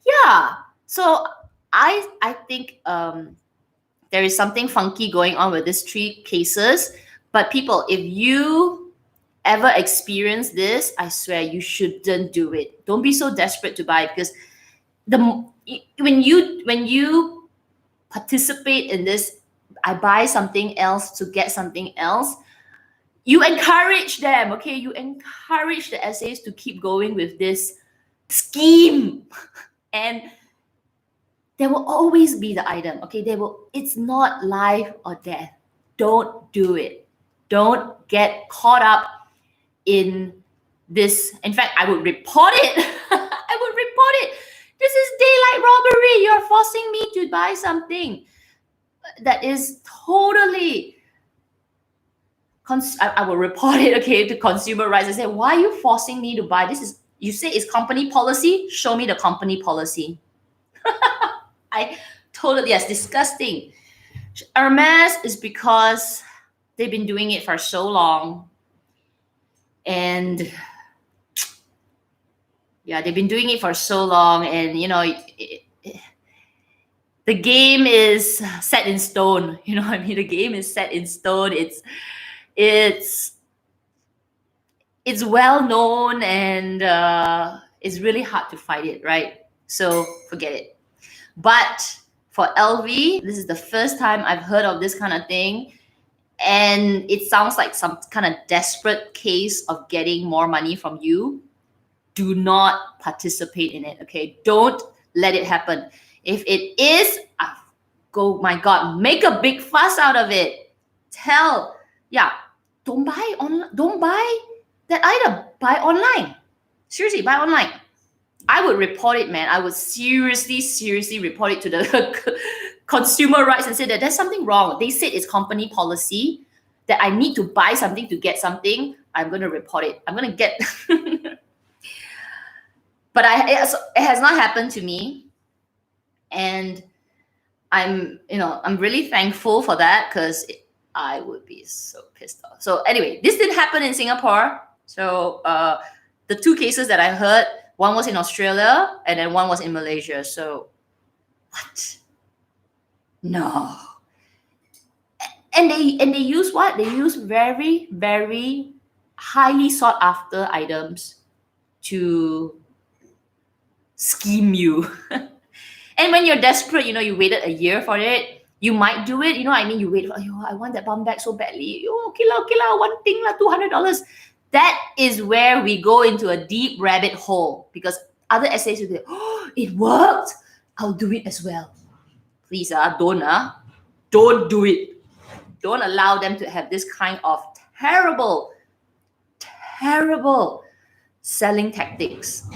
[SPEAKER 1] Yeah. So I think there is something funky going on with these 3 cases. But people, if you ever experience this, I swear you shouldn't do it. Don't be so desperate to buy, because when you participate in this, I buy something else to get something else, you encourage them, okay? You encourage the essays to keep going with this scheme. And there will always be the item, okay? It's not life or death. Don't do it. Don't get caught up in this. In fact, I would report it. I would report it. This is daylight robbery. You're forcing me to buy something that is totally... I will report it, okay, to consumer rights. I say, why are you forcing me to buy? You say it's company policy? Show me the company policy. Yes, disgusting. Hermes is because they've been doing it for so long. And yeah, they've been doing it for so long. And, the game is set in stone. You know what I mean? The game is set in stone. It's well known, and it's really hard to fight it, right? So forget it. But for LV, this is the first time I've heard of this kind of thing, and it sounds like some kind of desperate case of getting more money from you. Do not participate in it, okay? Don't let it happen. If it is, my God, make a big fuss out of it. Don't buy that item. Buy online. Seriously, buy online. I would report it, man. I would seriously report it to the consumer rights and say that there's something wrong. They said it's company policy that I need to buy something to get something. I'm going to report it. I'm going to get... But it has not happened to me. And I'm really thankful for that, because I would be so pissed off. So anyway, this didn't happen in Singapore. So the 2 cases that I heard, one was in Australia and then one was in Malaysia. So what? No. And they use what? They use very, very highly sought after items to scheme you. And when you're desperate, you waited a year for it, you might do it. You know what I mean? You wait, I want that bum bag so badly. Okay lah, one thing lah, $200. That is where we go into a deep rabbit hole, because other essays will be, it worked. I'll do it as well. Please, don't do it. Don't allow them to have this kind of terrible selling tactics.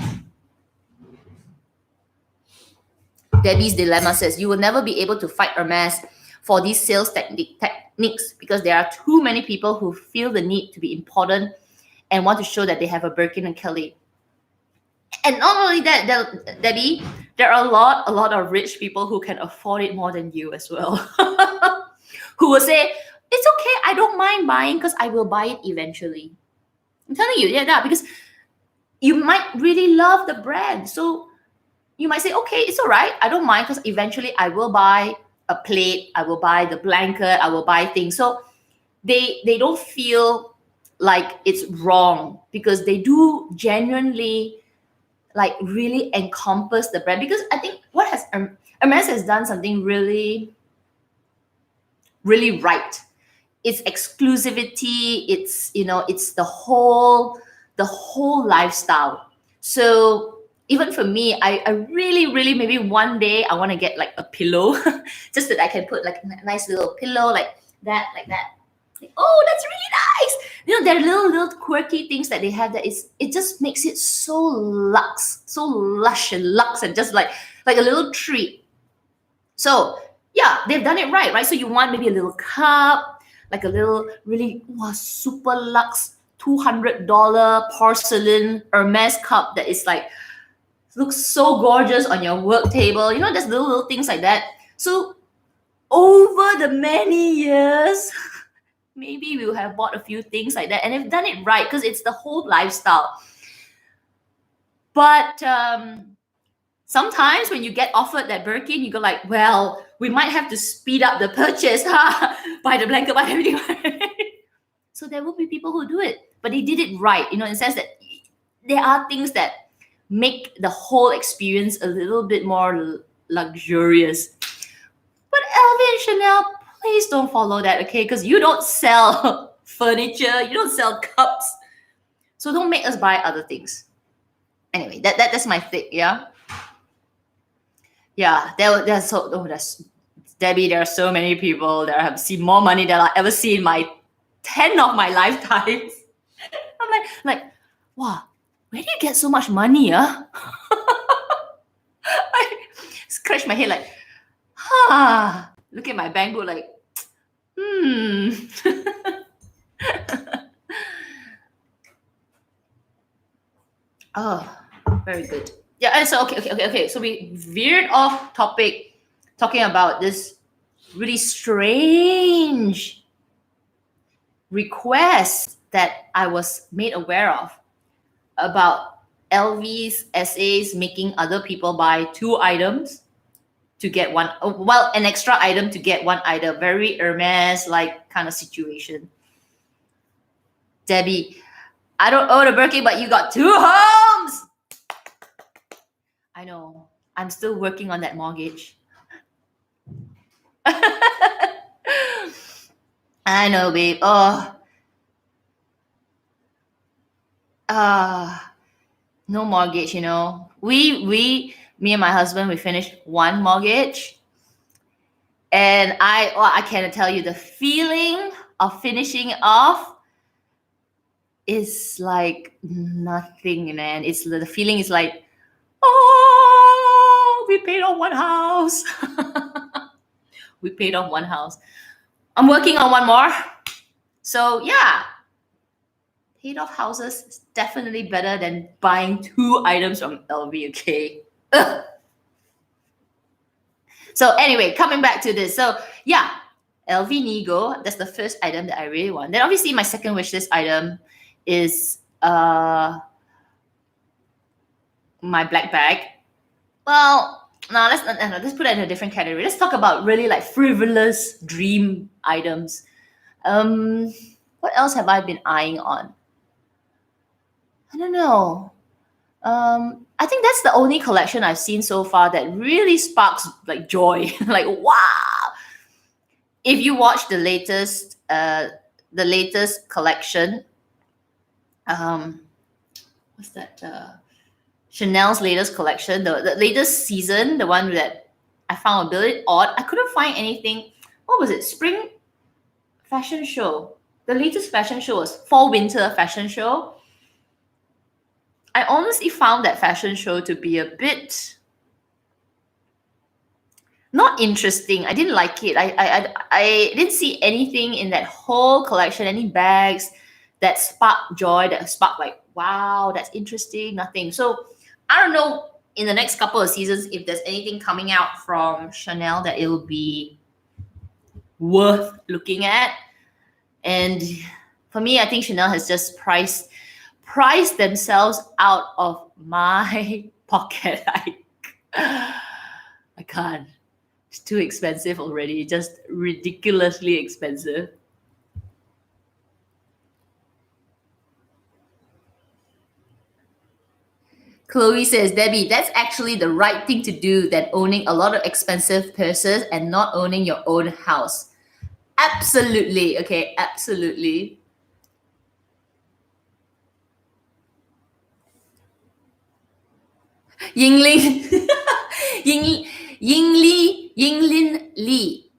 [SPEAKER 1] Debbie's Dilemma says, you will never be able to fight Hermes for these sales techniques, because there are too many people who feel the need to be important and want to show that they have a Birkin and Kelly. And not only that, Debbie, there are a lot of rich people who can afford it more than you as well. Who will say, it's okay, I don't mind buying because I will buy it eventually. I'm telling you, because you might really love the brand. So you might say, okay, it's all right, I don't mind, because eventually I will buy a plate, I will buy the blanket, I will buy things. So they don't feel like it's wrong, because they do genuinely really encompass the brand. Because I think Hermes has done something really, really right. It's exclusivity, it's the whole lifestyle. So even for me, I really, really, maybe one day I want to get a pillow, just that I can put a nice little pillow like that. Oh, that's really nice. There are little quirky things that they have it just makes it so luxe, so lush and luxe, and just like a little treat. So yeah, they've done it right? So you want maybe a little cup, like a little really super luxe $200 porcelain Hermes cup that is looks so gorgeous on your work table. There's little things like that. So over the many years, maybe we would have bought a few things like that and have done it right, because it's the whole lifestyle. But sometimes when you get offered that Birkin, you go like, well, we might have to speed up the purchase, buy the blanket, buy everything. So there will be people who do it, but they did it right, in the sense that there are things that make the whole experience a little bit more luxurious. But LV and Chanel, please don't follow that, okay? Because you don't sell furniture, you don't sell cups, so don't make us buy other things. Anyway, that's my thing. Yeah. There's Debbie. There are so many people that have seen more money than I ever see in my 10 of my lifetimes. I'm like, wow, where do you get so much money? I scratch my head like, look at my bank book like, Oh, very good. Yeah, so okay. So we veered off topic, talking about this really strange request that I was made aware of about LV's SAs making other people buy 2 items to get one, well, an extra item to get one item. Very Hermes-like kind of situation. Debbie, I don't own a Birkin, but you got 2 homes. I know. I'm still working on that mortgage. I know, babe. No mortgage, me and my husband, we finished 1 mortgage, and I can't tell you, the feeling of finishing off is like nothing, man. It's the feeling is like, we paid off 1 house. We paid off 1 house. I'm working on 1 more. So yeah, paid off houses is definitely better than buying 2 items from LV, okay? Ugh. So anyway, coming back to this. So yeah, LV Nigo, that's the first item that I really want. Then obviously my second wish list item is my black bag. Well, no, let's put it in a different category. Let's talk about really like frivolous dream items. What else have I been eyeing on? I don't know. I think that's the only collection I've seen so far that really sparks like joy. Like, wow. If you watch the latest collection, what's that? Chanel's latest collection, the latest season, the one that I found a bit odd. I couldn't find anything. What was it? Spring fashion show. The latest fashion show was fall winter fashion show. I honestly found that fashion show to be a bit not interesting. I didn't like it. I didn't see anything in that whole collection, any bags that sparked joy, that sparked like, wow, that's interesting. Nothing. So I don't know in the next couple of seasons if there's anything coming out from Chanel that it will be worth looking at. And for me, I think Chanel has just priced themselves out of my pocket. I can't. It's too expensive already. Just ridiculously expensive. Chloe says, Debbie, that's actually the right thing to do than owning a lot of expensive purses and not owning your own house. Absolutely. Okay, absolutely. Yinglin Li,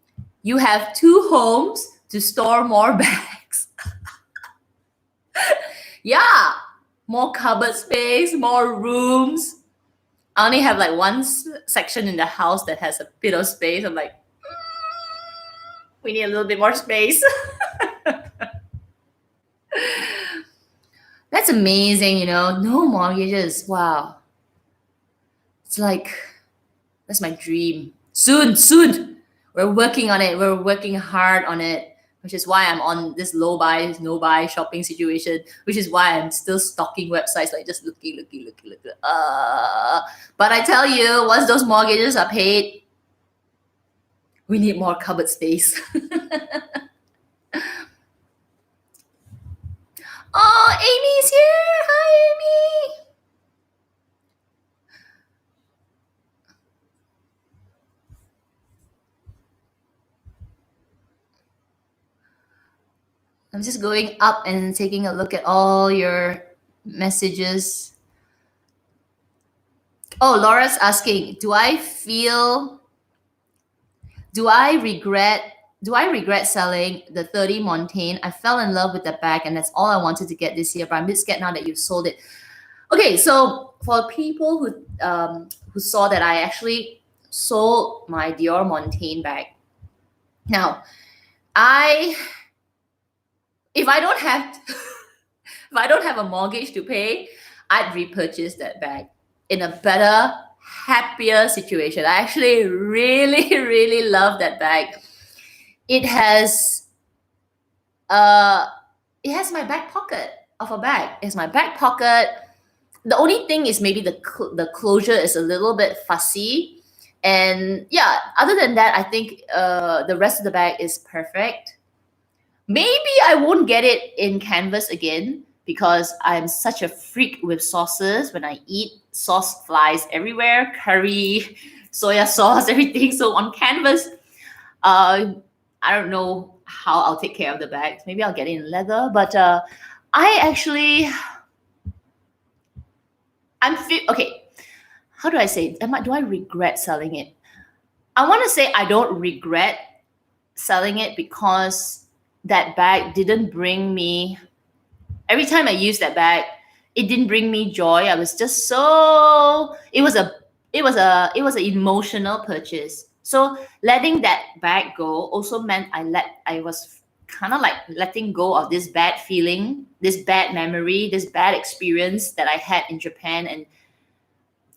[SPEAKER 1] you have 2 homes to store more bags. Yeah, more cupboard space, more rooms. I only have like 1 section in the house that has a bit of space. I'm like, we need a little bit more space. That's amazing, no mortgages. Wow. It's like, that's my dream. Soon. We're working on it. We're working hard on it. which is why I'm on this low buy, no buy shopping situation, which is why I'm still stalking websites, like just looking. But I tell you, once those mortgages are paid, we need more cupboard space. Oh, Amy's here. Hi, Amy. I'm just going up and taking a look at all your messages. Oh, Laura's asking, do I regret selling the 30 Montaigne? I fell in love with the bag and that's all I wanted to get this year, but I'm a bit scared now that you've sold it. Okay, so for people who saw that I actually sold my Dior Montaigne bag. Now, if I don't have a mortgage to pay, I'd repurchase that bag in a better, happier situation. I actually really, really love that bag. It has my back pocket of a bag. It's my back pocket. The only thing is maybe the closure is a little bit fussy. And yeah, other than that, I think the rest of the bag is perfect. Maybe I won't get it in canvas again because I'm such a freak with sauces. When I eat, sauce flies everywhere, curry, soya sauce, everything. So on canvas, I don't know how I'll take care of the bags. Maybe I'll get it in leather, but okay. How do I say? Do I regret selling it? I want to say I don't regret selling it because that bag didn't bring me. Every time I used that bag, it didn't bring me joy. I was just so. It was an emotional purchase. So letting that bag go also meant I was kind of like letting go of this bad feeling, this bad memory, this bad experience that I had in Japan. And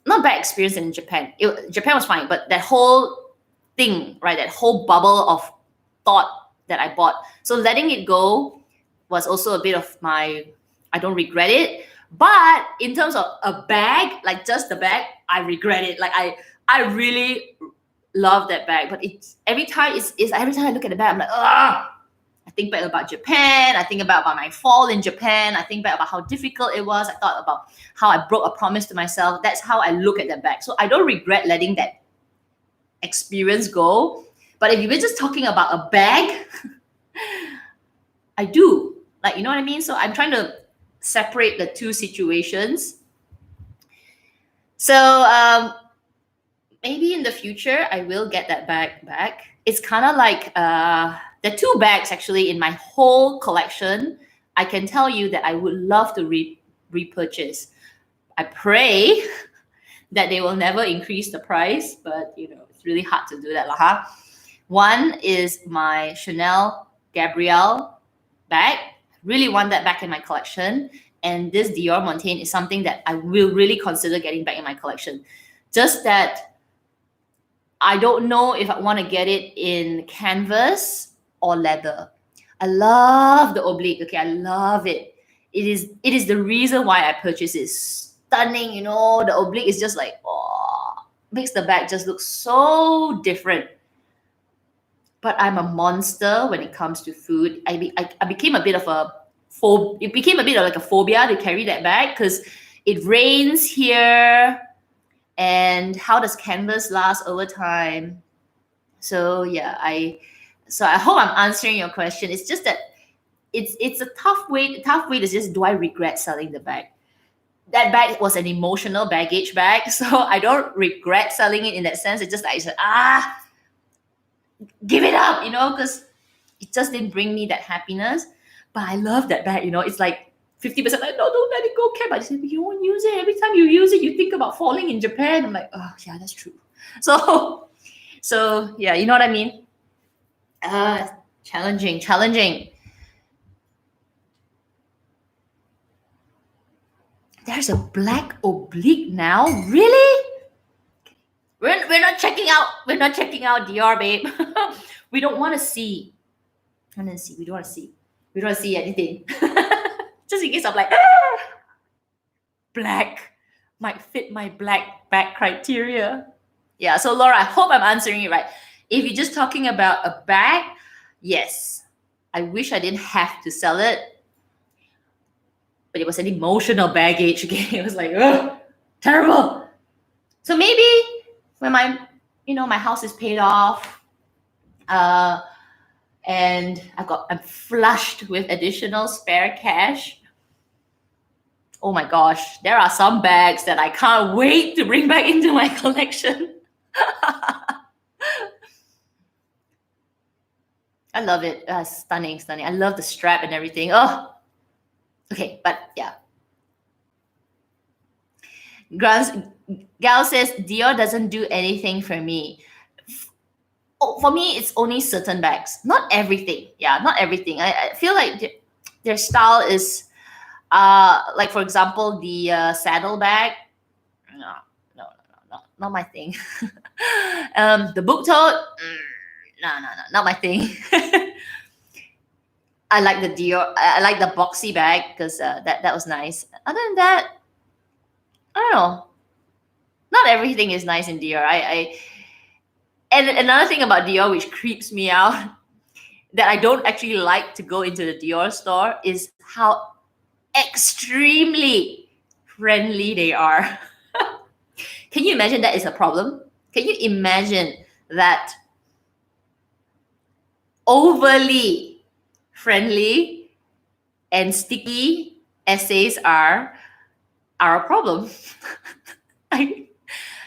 [SPEAKER 1] not bad experience in Japan. Japan was fine, but that whole thing, right? That whole bubble of thought that I bought. So letting it go was also a bit of I don't regret it. But in terms of a bag, like just the bag, I regret it. Like I really love that bag. But every time I look at the bag, I'm like, ah. I think back about Japan. I think about my fall in Japan. I think back about how difficult it was. I thought about how I broke a promise to myself. That's how I look at that bag. So I don't regret letting that experience go. But if you were just talking about a bag, I do. Like, you know what I mean? So I'm trying to separate the two situations. So maybe in the future, I will get that bag back. It's kind of like the two bags actually in my whole collection. I can tell you that I would love to repurchase. I pray that they will never increase the price, but it's really hard to do that, huh? One is my Chanel Gabrielle bag. Really want that back in my collection. And this Dior Montaigne is something that I will really consider getting back in my collection. Just that I don't know if I want to get it in canvas or leather. I love the oblique. Okay, I love it. It is the reason why I purchased it. Stunning, the oblique is just like, makes the bag just look so different. But I'm a monster when it comes to food. I became a bit of it became a bit of like a phobia to carry that bag because it rains here. And how does canvas last over time? So yeah, I hope I'm answering your question. It's just that it's a tough way. Tough way is just, do I regret selling the bag? That bag was an emotional baggage bag, so I don't regret selling it in that sense. It's just like, give it up, because it just didn't bring me that happiness. But I love that bag, it's like 50%, like, no, don't let it go, Kev. I just said, you won't use it. Every time you use it, you think about falling in Japan. I'm like, oh, yeah, that's true. So yeah, you know what I mean? Challenging. There's a black oblique now? Really? We're not checking out Dior, babe. We don't want to see. And then see. We don't want to see. We don't want to see anything. Just in case I'm like, black might fit my black bag criteria. Yeah, so Laura, I hope I'm answering you right. If you're just talking about a bag, yes, I wish I didn't have to sell it, but it was an emotional baggage again. It was like, ugh, terrible. So maybe when my house is paid off, and I'm flushed with additional spare cash. Oh my gosh, there are some bags that I can't wait to bring back into my collection. I love it. Stunning. I love the strap and everything. Oh, okay, but yeah. Gal says Dior doesn't do anything for me. Oh, for me, it's only certain bags, not everything. Yeah, not everything. I feel like their style is, like for example, the saddle bag. No, not my thing. The book tote. No, not my thing. I like the Dior. I like the boxy bag because that was nice. Other than that, I don't know. Not everything is nice in Dior. And another thing about Dior which creeps me out that I don't actually like to go into the Dior store is how extremely friendly they are. Can you imagine that is a problem? Can you imagine that overly friendly and sticky essays are a problem?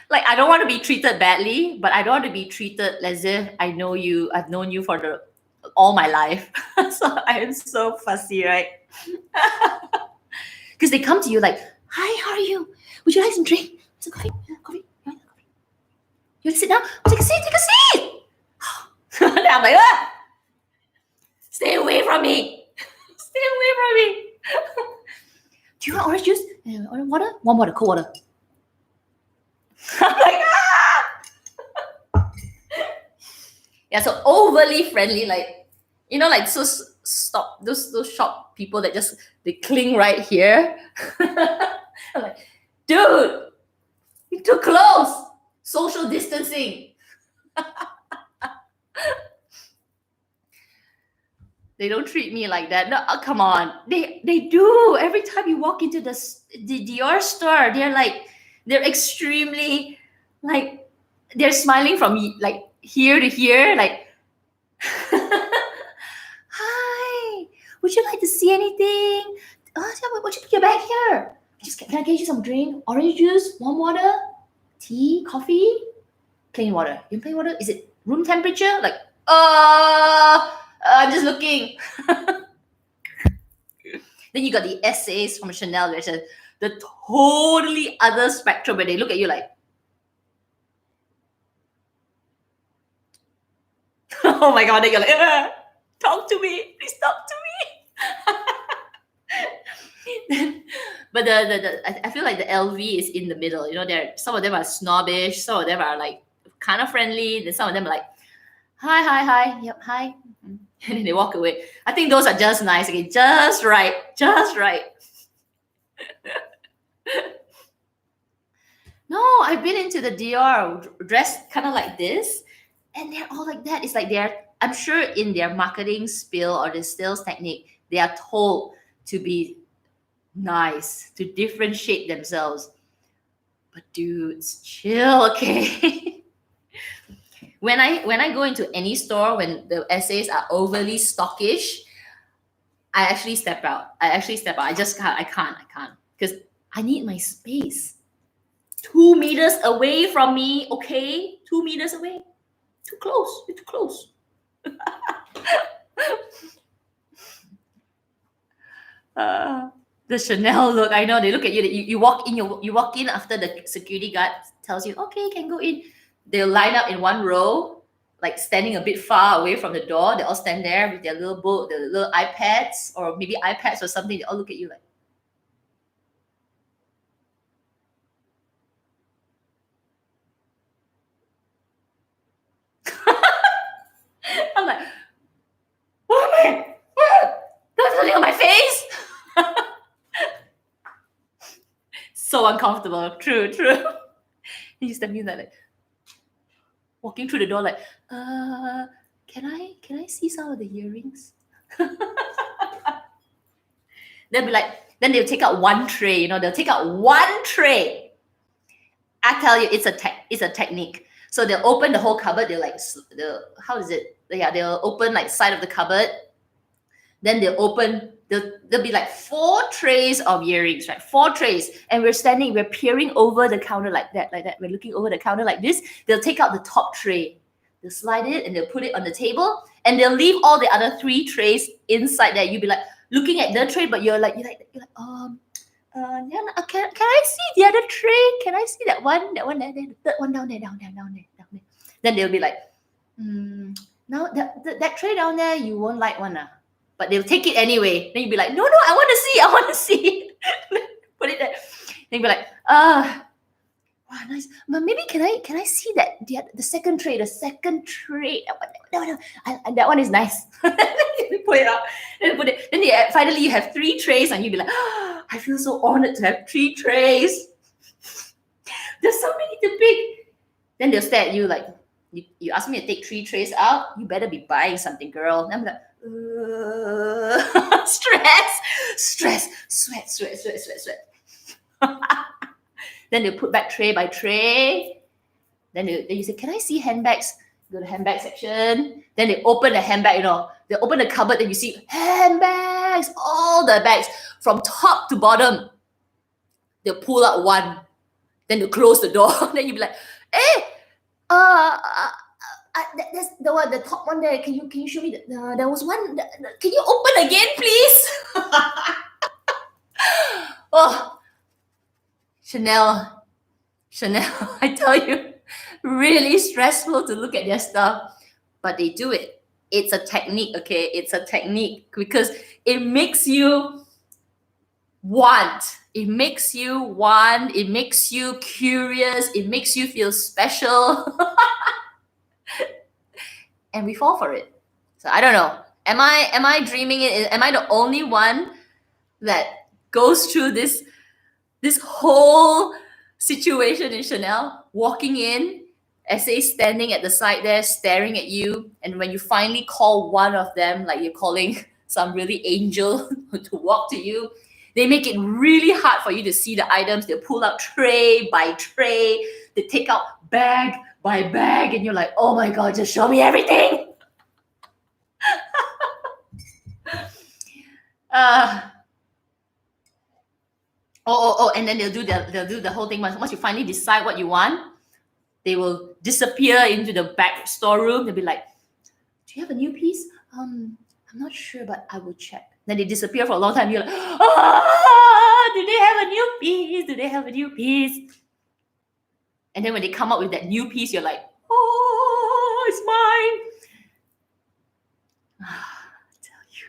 [SPEAKER 1] I don't want to be treated badly, but I don't want to be treated as if I've known you for all my life. So I am so fussy, right? Because they come to you like, "Hi, how are you? Would you like some drink? Some coffee? Coffee? You want coffee? You want to sit down? Take a seat. Take a seat." Then I'm like, stay away from me. Stay away from me. Do you want orange juice? Water? Warm water, cold water. I'm like, Yeah, so overly friendly, like so stop those shop people that just they cling right here. I'm like, dude, you're too close. Social distancing. They don't treat me like that. No, come on. They do. Every time you walk into the Dior store, they're extremely they're smiling from like here to here, like hi, would you like to see anything? Would you put your bag here? Can I get you some drink? Orange juice, warm water, tea, coffee, plain water. You want plain water? Is it room temperature? Like, I'm just looking. Then you got the essays from Chanel, which is the totally other spectrum where they look at you like, oh my god, then you're like, talk to me, please talk to me. But I feel like the LV is in the middle. Some of them are snobbish, some of them are like kind of friendly, then some of them are like, hi, yep, hi. And then they walk away. I think those are just nice. Okay, just right. No, I've been into the Dior dressed kind of like this, and they're all like that. It's like I'm sure in their marketing spiel or the sales technique, they are told to be nice, to differentiate themselves. But dudes, chill, okay? When I go into any store when the essays are overly stockish, I actually step out. I just can't. I can't. Because I need my space. 2 meters away from me, okay? 2 meters away. Too close. You're too close. The Chanel look. I know they look at you. You walk in. You walk in after the security guard tells you, okay, you can go in. They'll line up in one row, like standing a bit far away from the door. They all stand there with their little book, their little iPads, or maybe iPads or something. They all look at you like. I'm like, what am I So uncomfortable. True. He used to be like walking through the door like, can I see some of the earrings? They'll be like, then they'll take out one tray, they'll take out one tray. I tell you, it's a technique. So they'll open the whole cupboard. They'll like, how is it? Yeah, they'll open like side of the cupboard. Then there'll be like 4 trays of earrings, right? 4 trays. And we're peering over the counter like that. We're looking over the counter like this. They'll take out the top tray. They'll slide it and they'll put it on the table. And they'll leave all the other 3 trays inside there. You'll be like looking at the tray, but you're like, yeah, can I see the other tray? Can I see that one there, the third one down there. Then they'll be like, now that tray down there, you won't like one. But they'll take it anyway. Then you'll be like, no, I want to see. Put it there. Then you'll be like, wow, nice. But maybe can I see that the second tray? The second tray. No, that one is nice. Put it up. Then put it. Then finally you have 3 trays, and you'll be like, I feel so honored to have 3 trays. There's so many to pick. Then they'll stare at you like, you ask me to take 3 trays out. You better be buying something, girl. Then I'm like, stress, sweat. Then they'll put back tray by tray. Then you say, can I see handbags? Go to handbag section. Then they open the handbag, they open the cupboard, then you see handbags, all the bags from top to bottom. They'll pull out one. Then they'll close the door. Then you'll be like, hey, that's the one, the top one there. Can you show me? There was one. Can you open again, please? Oh, Chanel, I tell you, really stressful to look at their stuff, but they do it. It's a technique, okay? It's a technique because it makes you want. It makes you curious. It makes you feel special. And we fall for it. So I don't know. Am I dreaming it? Am I the only one that goes through this whole situation in Chanel? Walking in, SA standing at the side there, staring at you. And when you finally call one of them, like you're calling some really angel to walk to you, they make it really hard for you to see the items. They'll pull out tray by tray. They take out bag by bag. And you're like, oh my God, just show me everything. And then they'll do the whole thing. Once you finally decide what you want, they will disappear into the back storeroom. They'll be like, do you have a new piece? I'm not sure, but I will check. Then they disappear for a long time. You're like, do they have a new piece? Do they have a new piece? And then when they come up with that new piece, you're like, oh, it's mine. I tell you.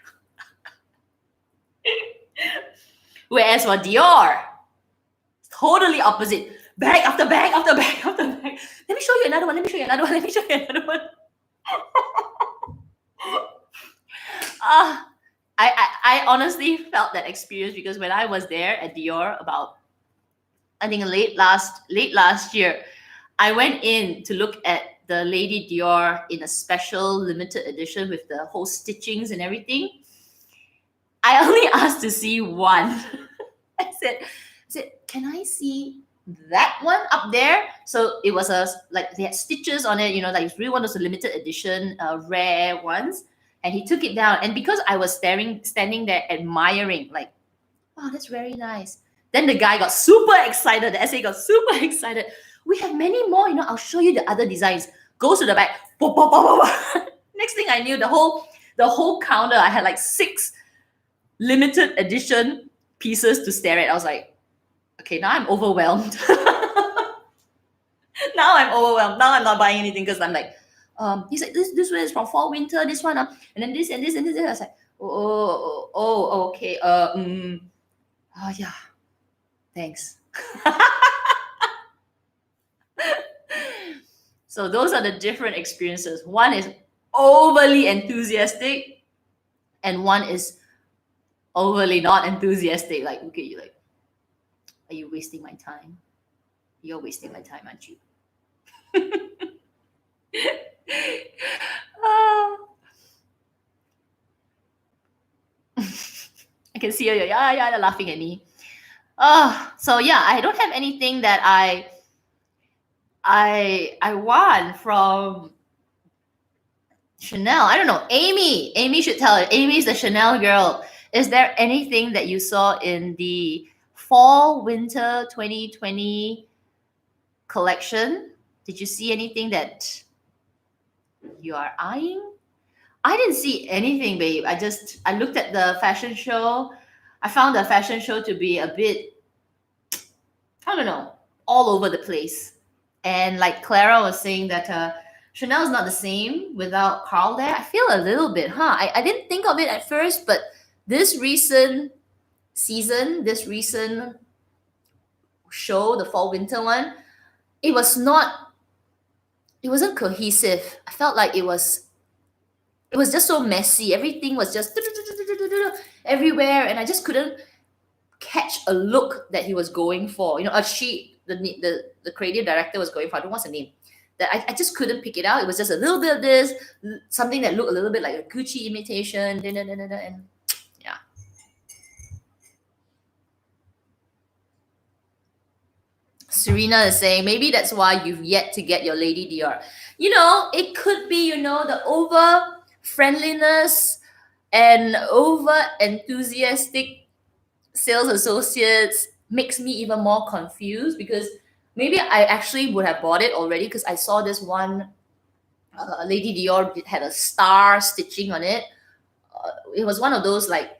[SPEAKER 1] Whereas for Dior, it's totally opposite. Bag after bag after bag after bag. Let me show you another one. I honestly felt that experience because when I was there at Dior about, I think late last year, I went in to look at the Lady Dior in a special limited edition with the whole stitchings and everything. I only asked to see one. I said, can I see that one up there? So it was like they had stitches on it, like it's really one of those limited edition, rare ones. And he took it down. And because I was standing there admiring, like, wow, that's very nice. Then the guy got super excited. The SA got super excited. We have many more, I'll show you the other designs. Goes to the back. Next thing I knew, the whole counter, I had like 6 limited edition pieces to stare at. I was like, okay, now I'm overwhelmed. Now I'm not buying anything because I'm like, he's like, this one is from fall winter, this one, and then this and this and this. I was like, okay, yeah, thanks. So those are the different experiences. One is overly enthusiastic, and one is overly not enthusiastic. Like, okay, you're like, Are you wasting my time? You're wasting my time, aren't you? Ah. I can see you. Yeah, they're laughing at me. So yeah, I don't have anything that I want from Chanel. I don't know. Amy should tell it. Amy's the Chanel girl. Is there anything that you saw in the fall winter 2020 collection? Did you see anything that you are eyeing? I didn't see anything, babe. I looked at the fashion show. I found the fashion show to be a bit, I don't know, all over the place. And like Clara was saying that Chanel is not the same without Carl there. I feel a little bit, I didn't think of it at first, but this recent season, this recent show, the fall winter one, it wasn't cohesive. I felt like it was just so messy. Everything was just everywhere, and I just couldn't catch a look that he was going for. The creative director was going for. I don't know what's the name. That I just couldn't pick it out. It was just a little bit of this, something that looked a little bit like a Gucci imitation, and yeah. Serena is saying maybe that's why you've yet to get your Lady Dior. It could be, the over friendliness and over enthusiastic sales associates makes me even more confused, because maybe I actually would have bought it already, because I saw this one Lady Dior had a star stitching on it. It was one of those like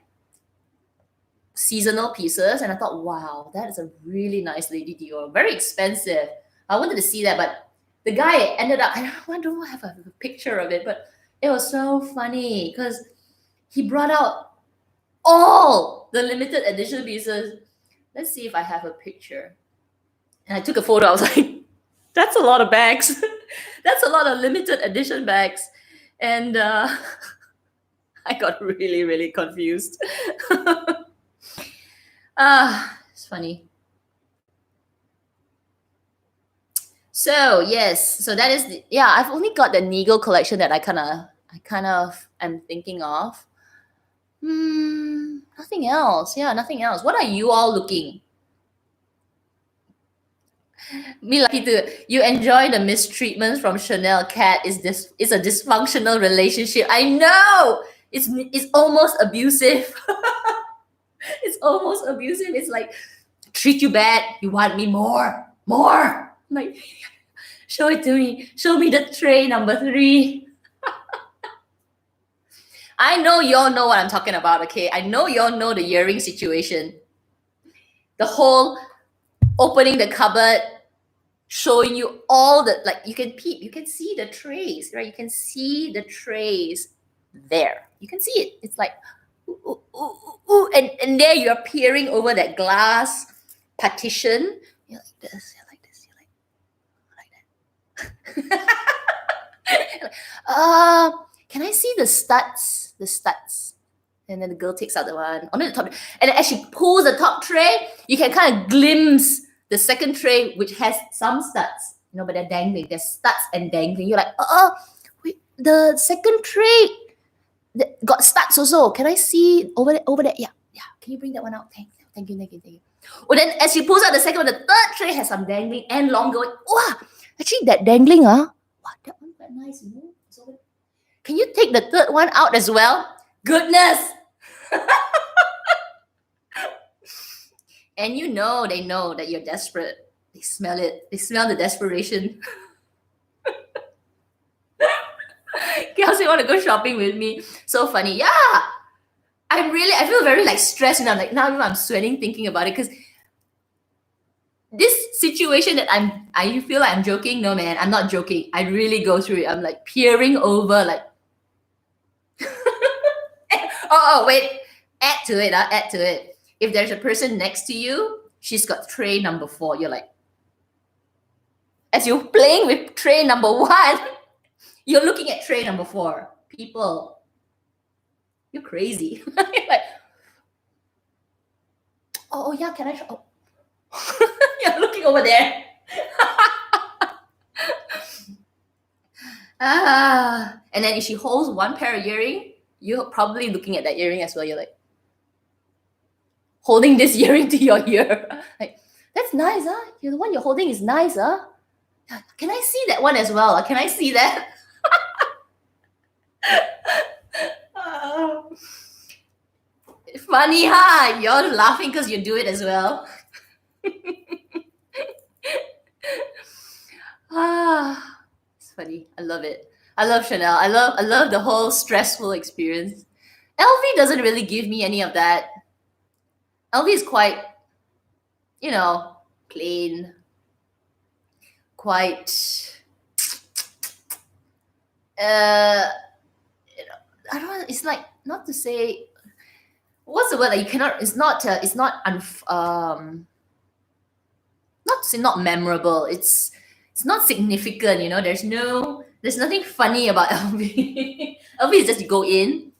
[SPEAKER 1] seasonal pieces, and I thought, wow, that is a really nice Lady Dior. Very expensive. I wanted to see that, but the guy ended up, I don't have a picture of it, but it was so funny because he brought out all the limited edition pieces. Let's see if I have a picture. And I took a photo. I was like, that's a lot of bags. That's a lot of limited edition bags. And I got really, really confused. It's funny. So yes, so that is I've only got the Neagle collection that I kind of am thinking of. Nothing else. Yeah, nothing else. What are you all looking? Me lucky too. You enjoy the mistreatments from Chanel. Cat is a dysfunctional relationship. I know. It's almost abusive. It's almost abusive. It's like, treat you bad. You want me more. Like, show it to me. Show me the tray number 3. I know y'all know what I'm talking about, okay? I know y'all know the earring situation. The whole opening the cupboard, showing you all the, like, you can peep, you can see the trays, right? You can see the trays there. You can see it. It's like, ooh, ooh, ooh, ooh. And there you're peering over that glass partition. You're like this, you're like this, you're like that. Can I see the studs? The studs. And then the girl takes out the one on the top. And then as she pulls the top tray, you can kind of glimpse the second tray, which has some studs. But they're dangling. There's studs and dangling. You're like, wait, the second tray got studs also. Can I see over there? Yeah. Can you bring that one out? Thank you. Well, then as she pulls out the second one, the third tray has some dangling and longer. Wow, actually that dangling, wow, that one's quite nice. Can you take the third one out as well? Goodness. And they know that you're desperate. They smell it. They smell the desperation. Kelsey want to go shopping with me. So funny. Yeah. I feel very like stressed, and I'm like, now I'm sweating thinking about it, because this situation that I feel like I'm joking. No, man, I'm not joking. I really go through it. I'm like peering over, like, wait, add to it. If there's a person next to you, she's got tray number 4. You're like, as you're playing with tray number 1, you're looking at tray number 4. People, you're crazy. You're like, yeah, can I try? over there. And then if she holds one pair of earring, you're probably looking at that earring as well. You're like holding this earring to your ear. Like, that's nice, huh? The one you're holding is nice, huh? Can I see that one as well? Can I see that? Funny, huh? You're laughing because you do it as well. It's funny. I love it. I love Chanel. I love the whole stressful experience. LV doesn't really give me any of that. LV is quite, plain, quite I don't, it's like, not to say, what's the word, like, you cannot, not to say not memorable, it's not significant, there's nothing funny about LV. LV is just, you go in,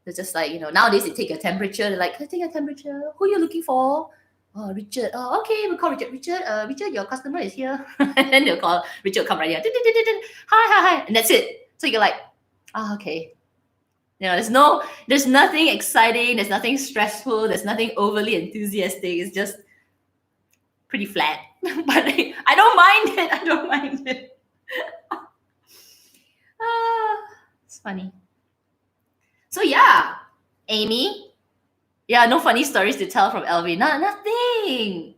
[SPEAKER 1] it's just like, nowadays they take your temperature, they're like, can I take your temperature, who are you looking for? Oh, Richard. Oh, okay, we'll call Richard. Richard, your customer is here. And then they'll call Richard, come right here. Hi. And that's it. So you're like, okay. There's nothing exciting, there's nothing stressful, there's nothing overly enthusiastic. It's just pretty flat. But I don't mind it. It's funny. So yeah, Amy. Yeah, no funny stories to tell from LV. Nothing.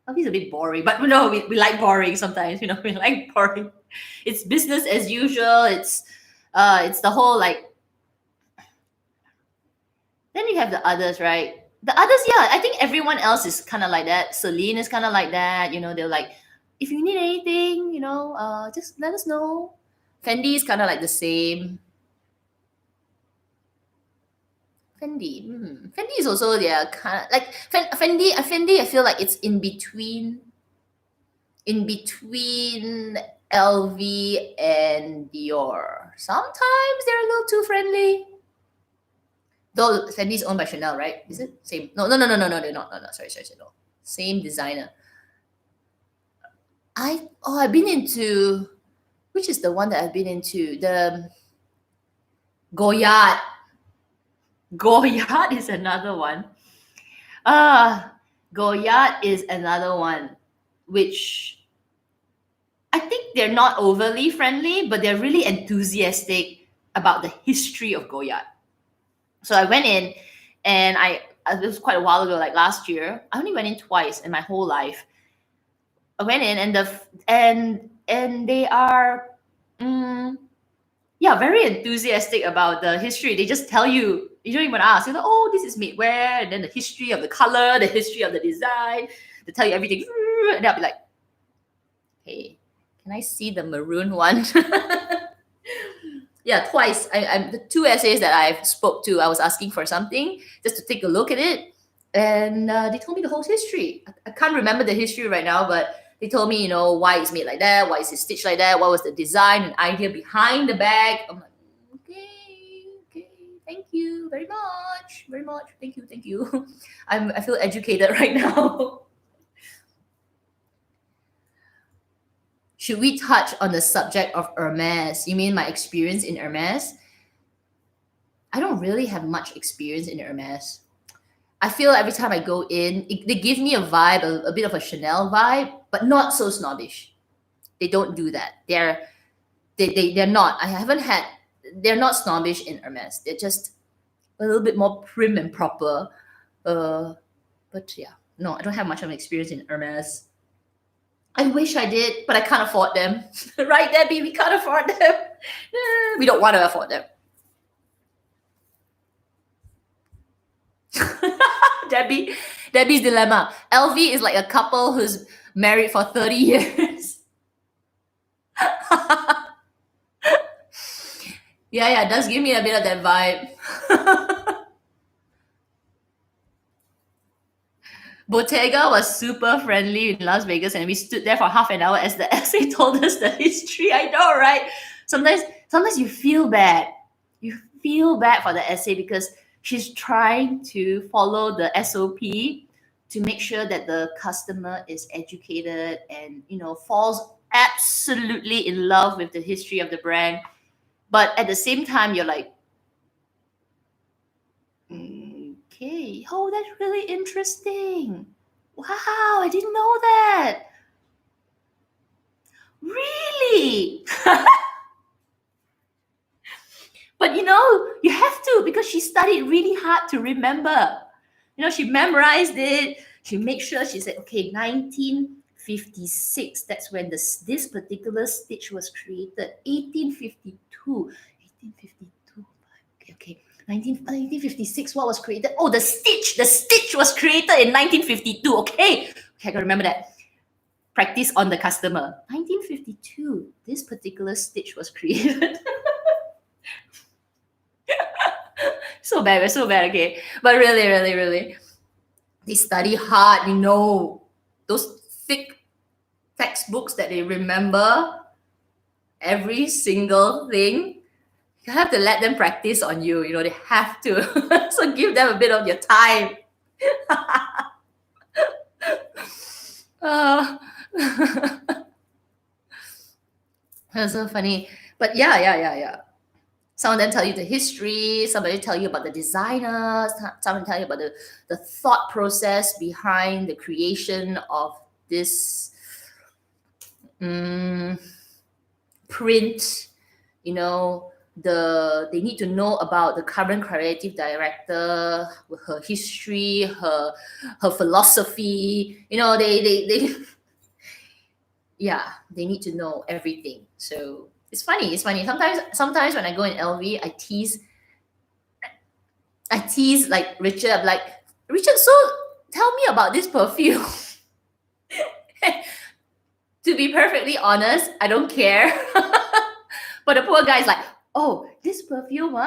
[SPEAKER 1] LV is a bit boring, but no, we like boring sometimes. We like boring. It's business as usual. It's the whole, like. Then you have the others, right? The others, yeah, I think everyone else is kind of like that. Celine is kind of like that. They're like, if you need anything, just let us know. Fendi is kind of like the same. Fendi is also, they're kind of like Fendi. I feel like it's in between LV and Dior. Sometimes they're a little too friendly. Though Fendi is owned by Chanel, right? Is it same? No, they're not. No, sorry, no. Same designer. I've been into, which is the one that I've been into? The Goyard. Goyard is another one. Goyard is another one, which I think they're not overly friendly, but they're really enthusiastic about the history of Goyard. So I went in, and it was quite a while ago, like last year. I only went in twice in my whole life. I went in, and they are, very enthusiastic about the history. They just tell you. You don't even ask. You're like, oh, this is made where, and then the history of the color, the history of the design. They tell you everything, and I'll be like, hey, can I see the maroon one? Yeah, twice. I'm the two essays that I've spoke to, I was asking for something just to take a look at it, and they told me the whole history. I can't remember the history right now, but they told me, why it's made like that, why is it stitched like that, what was the design and idea behind the bag. I'm like, okay, thank you very much, thank you. I feel educated right now. Should we touch on the subject of Hermes? You mean my experience in Hermes? I don't really have much experience in Hermes. I feel every time I go in, they give me a vibe, a bit of a Chanel vibe, but not so snobbish. They don't do that. They're not. They're not snobbish in Hermes. They're just a little bit more prim and proper. But yeah, no, I don't have much of an experience in Hermes. I wish I did, but I can't afford them. Right, Debbie? We can't afford them. We don't want to afford them. Debbie's dilemma. LV is like a couple who's married for 30 years. Yeah, it does give me a bit of that vibe. Bottega was super friendly in Las Vegas, and we stood there for half an hour as the essay told us the history. I know, right? Sometimes you feel bad. You feel bad for the essay because she's trying to follow the SOP to make sure that the customer is educated and, falls absolutely in love with the history of the brand. But at the same time, you're like, okay, oh, that's really interesting. Wow, I didn't know that. Really? But you have to, because she studied really hard to remember. She memorized it. She made sure, she said, okay, 1956, that's when this particular stitch was created. 1852. 1852. Okay. 1956, what was created? Oh, the stitch was created in 1952. Okay, I gotta remember that. Practice on the customer. 1952, this particular stitch was created. So bad, we're so bad, okay. But really, really, really, they study hard, those thick textbooks that they remember every single thing. You have to let them practice on you, they have to. So give them a bit of your time. That's so funny. But yeah. Some of them tell you the history, somebody tell you about the designers, some tell you about the thought process behind the creation of this print. They need to know about the current creative director, her history, her philosophy. They they need to know everything. So it's funny. Sometimes when I go in LV, I tease like Richard. I'm like, Richard, so tell me about this perfume. To be perfectly honest, I don't care. But the poor guy is like, oh, this perfume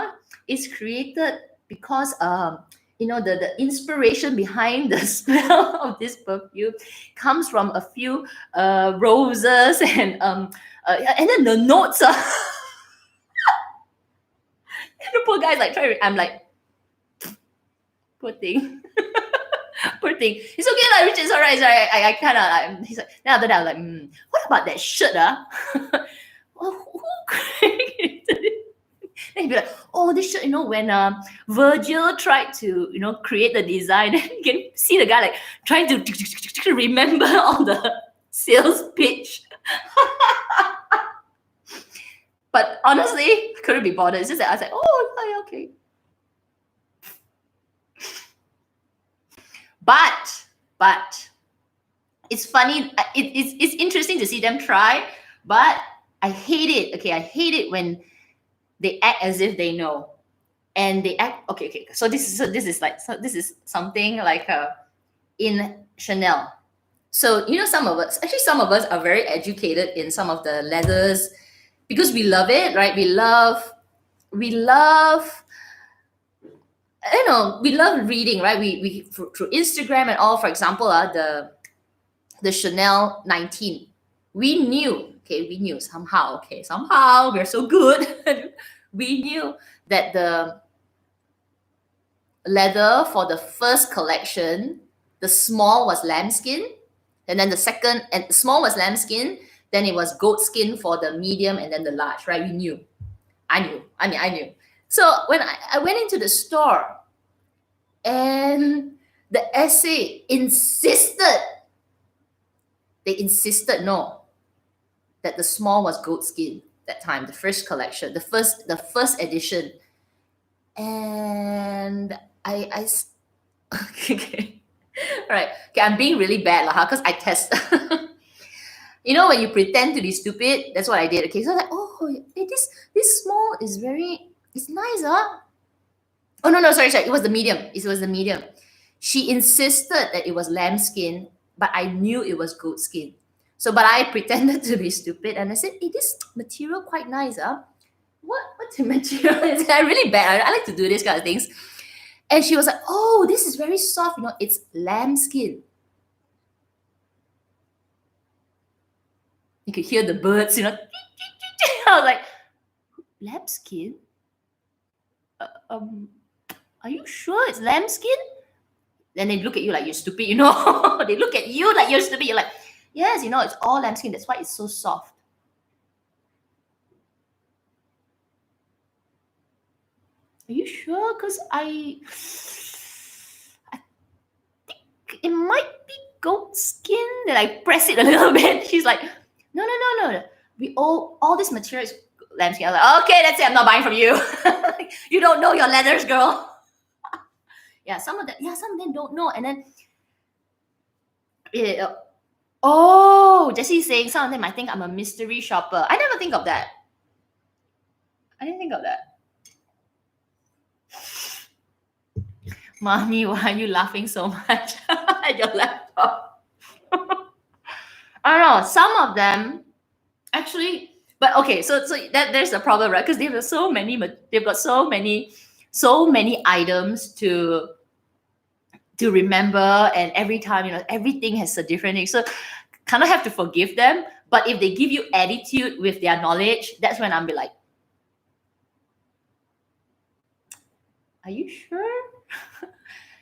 [SPEAKER 1] is created because the inspiration behind the smell of this perfume comes from a few roses and then the notes are and the poor guy's like I'm like, poor thing. Poor thing. It's okay, like Richard, it's alright. I kind of he's like, then after that I'm like, what about that shirt? Who created it? Then he'd be like, oh, this shirt, when Virgil tried to, create the design, and you can see the guy like trying to remember all the sales pitch. But honestly, I couldn't be bothered. It's just that I was like, oh, okay. But it's funny. It's interesting to see them try, but I hate it. Okay, I hate it when they act as if they know, and they act okay. So this is something like in Chanel. So some of us are very educated in some of the leathers because we love it, right? We love we love reading, right? We through Instagram and all. For example, the Chanel 19. We knew somehow we're so good. We knew that the leather for the first collection, the small was lambskin, and then the second and the small was lambskin, then it was goat skin for the medium, and then the large, right? We knew. I knew. So when I went into the store and the essay insisted that the small was goat skin that time, the first collection, the first edition. And I okay. All right. Okay, I'm being really bad because I test. When you pretend to be stupid, that's what I did. Okay, so I was like, oh, hey, this small is it's nice, huh? Oh no, sorry. It was the medium. She insisted that it was lambskin, but I knew it was goat skin. So, but I pretended to be stupid, and I said, hey, this material quite nice, huh? What's the material? I'm really bad. I like to do this kind of things. And she was like, oh, this is very soft, it's lambskin. You could hear the birds, I was like, lambskin? Are you sure it's lambskin? Then they look at you like you're stupid, you know. They look at you like you're stupid. You're like, yes, you know, it's all lambskin. That's why it's so soft. Are you sure? Because I think it might be goat skin. That I press it a little bit. She's like, no. We all this material is lambskin. I was like, okay, that's it. I'm not buying from you. You don't know your leathers, girl. Yeah, some of them don't know. And then Jesse's saying some of them might think I'm a mystery shopper. I never think of that. I didn't think of that. Mommy, why are you laughing so much at your laptop? I don't know. Some of them actually, but okay. So that there's a problem, right? Because they've got so many items to remember, and every time, you know, everything has a different thing. So kind of have to forgive them. But if they give you attitude with their knowledge, that's when I'm be like, are you sure?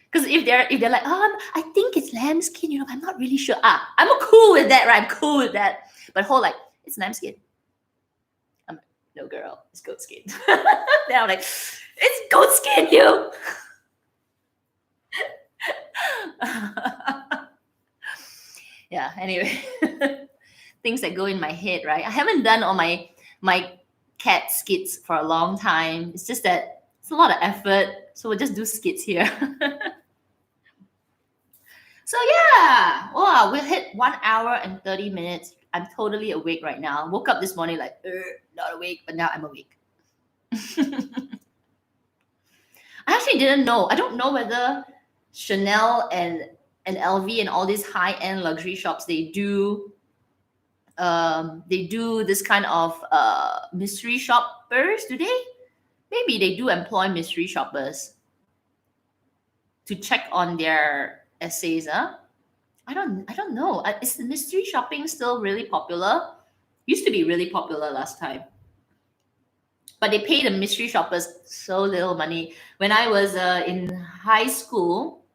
[SPEAKER 1] Because if they're like, I think it's lambskin, you know, I'm not really sure. I'm cool with that, right? I'm cool with that. But whole like, it's lambskin. I'm like, no, girl, it's goat skin. Then I'm like, it's goat skin, you. Yeah. Anyway, things that go in my head, right? I haven't done all my cat skits for a long time. It's just that it's a lot of effort, so we'll just do skits here. So yeah, wow, we hit 1 hour and 30 minutes. I'm totally awake right now. Woke up this morning like, not awake, but now I'm awake. I actually didn't know. I don't know whether Chanel and LV and all these high-end luxury shops, they do this kind of mystery shoppers, do they? Maybe they do employ mystery shoppers to check on their essays, huh? I don't know. Is the mystery shopping still really popular? Used to be really popular last time. But they pay the mystery shoppers so little money. When I was in high school,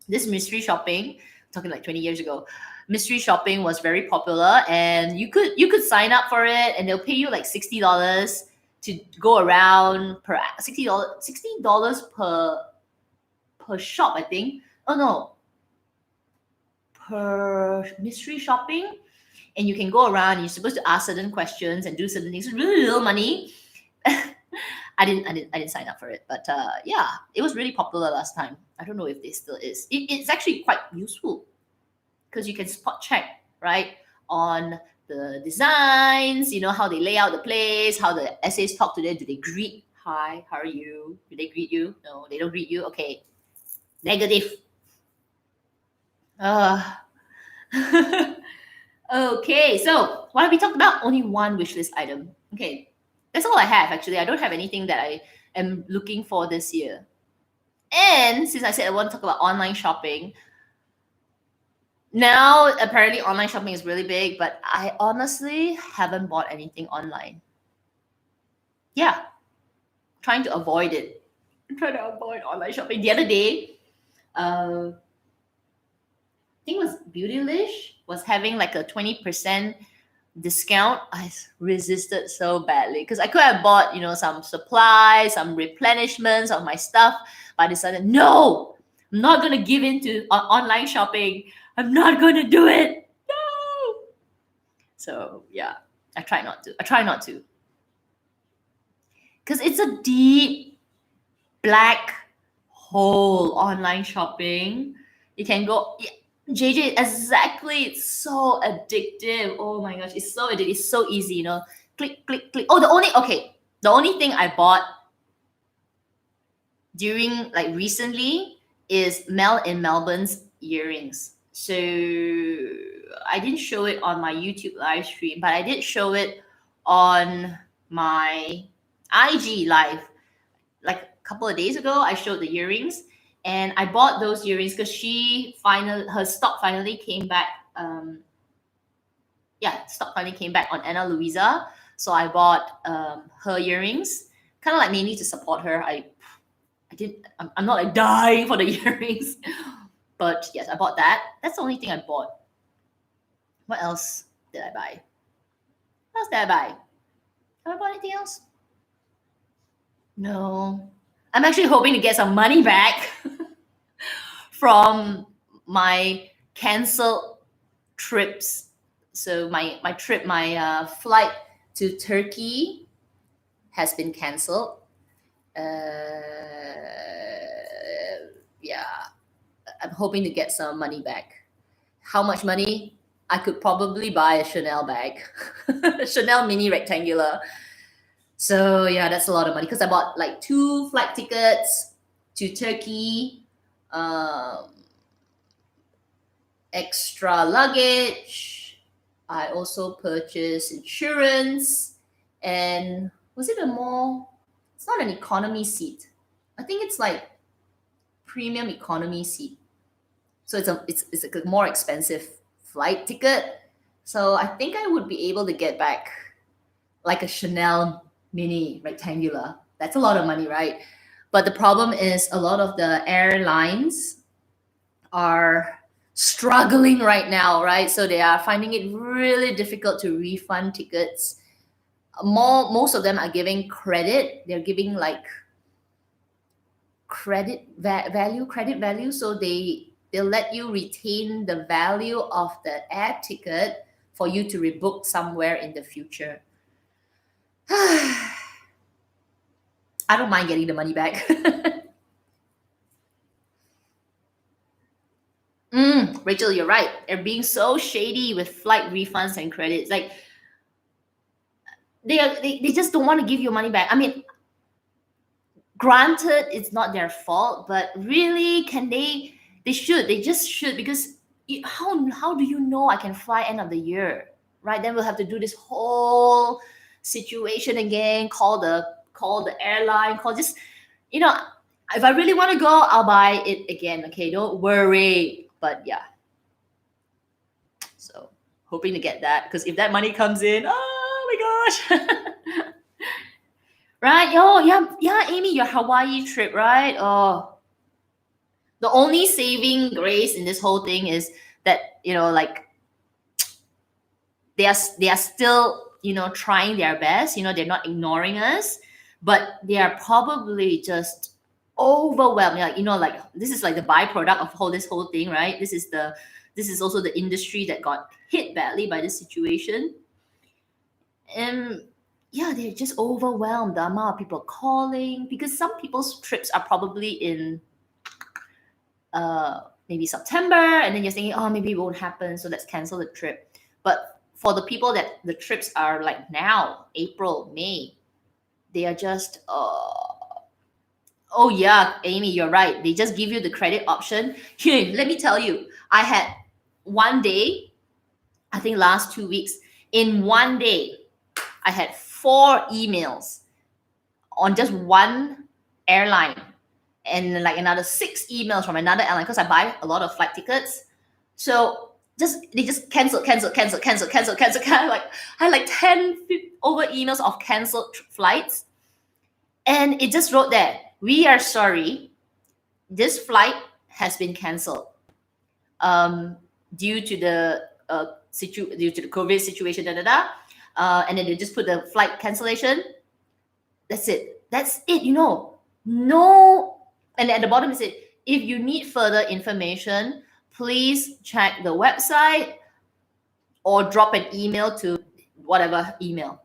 [SPEAKER 1] this mystery shopping, talking like 20 years ago, mystery shopping was very popular, and you could sign up for it, and they'll pay you like $60 to go around per $60 per shop, I think. Oh no, per mystery shopping, and you can go around. And you're supposed to ask certain questions and do certain things. Really little money. I didn't sign up for it, but yeah, it was really popular last time. I don't know if it still is. It's actually quite useful because you can spot check, right, on the designs. You know how they lay out the place, how the essays talk to them. Do they greet? Hi, how are you? Do they greet you? No, they don't greet you. Okay, negative. Okay, so what have we talked about? Only one wishlist item. Okay, that's all I have actually. I don't have anything that I am looking for this year. And since I said I want to talk about online shopping, now apparently online shopping is really big, but I honestly haven't bought anything online. Yeah, trying to avoid it. I'm trying to avoid online shopping. The other day, I think it was Beautylish was having like a 20% discount. I resisted so badly because I could have bought, you know, some supplies, some replenishments of my stuff, but I decided, no, I'm not going to give in to online shopping. I'm not going to do it. No. So yeah, I try not to. Because it's a deep black hole, online shopping. You can go, JJ, exactly. It's so addictive. Oh my gosh, it's so addictive. It's so easy, you know. Click, click, click. Oh, the only thing I bought during like recently is Mel in Melbourne's earrings. So I didn't show it on my YouTube live stream, but I did show it on my IG live. Like a couple of days ago, I showed the earrings. And I bought those earrings because her stock finally came back. Stock finally came back on Ana Luisa. So I bought her earrings, kind of like mainly to support her. I'm not like dying for the earrings, But yes, I bought that. That's the only thing I bought. What else did I buy? What else did I buy? Have I bought anything else? No. I'm actually hoping to get some money back from my canceled trips. So my flight to Turkey has been canceled. Yeah, I'm hoping to get some money back. How much money? I could probably buy a Chanel bag, Chanel mini rectangular. So yeah, that's a lot of money because I bought like 2 flight tickets to Turkey, extra luggage. I also purchased insurance, and was it a more? It's not an economy seat. I think it's like premium economy seat. So it's a more expensive flight ticket. So I think I would be able to get back like a Chanel mini rectangular. That's a lot of money, right? But the problem is a lot of the airlines are struggling right now, right? So they are finding it really difficult to refund tickets. Most of them are giving credit. They're giving like credit value. So they'll let you retain the value of the air ticket for you to rebook somewhere in the future. I don't mind getting the money back. Rachel, you're right. They're being so shady with flight refunds and credits. Like they just don't want to give you money back. I mean, granted, it's not their fault, but really, can they? They just should, because how do you know I can fly end of the year, right? Then we'll have to do this whole situation again. Call the airline. Just if I really want to go, I'll buy it again. Okay, don't worry. But yeah, so hoping to get that, because if that money comes in, oh my gosh. Right? Oh, yeah, Amy, your Hawaii trip, right? Oh, the only saving grace in this whole thing is that, like, they are still, trying their best. They're not ignoring us, but they are probably just overwhelmed. Like, this is like the byproduct of this whole thing, right? This is also the industry that got hit badly by this situation. And yeah, they're just overwhelmed, the amount of people calling, because some people's trips are probably in maybe September, and then you're thinking, oh, maybe it won't happen, so let's cancel the trip. But for the people that the trips are like now, April, May, they are just oh yeah, Amy, you're right, they just give you the credit option. Here, let me tell you, I had one day, I think last 2 weeks, in one day I had 4 emails on just one airline, and like another 6 emails from another airline, because I buy a lot of flight tickets. So they just cancel. Like I had like 10 over emails of canceled flights, and it just wrote there, "We are sorry, this flight has been canceled due to the COVID situation." And then they just put the flight cancellation. That's it. No. And at the bottom it said, if you need further information, please check the website or drop an email to whatever email.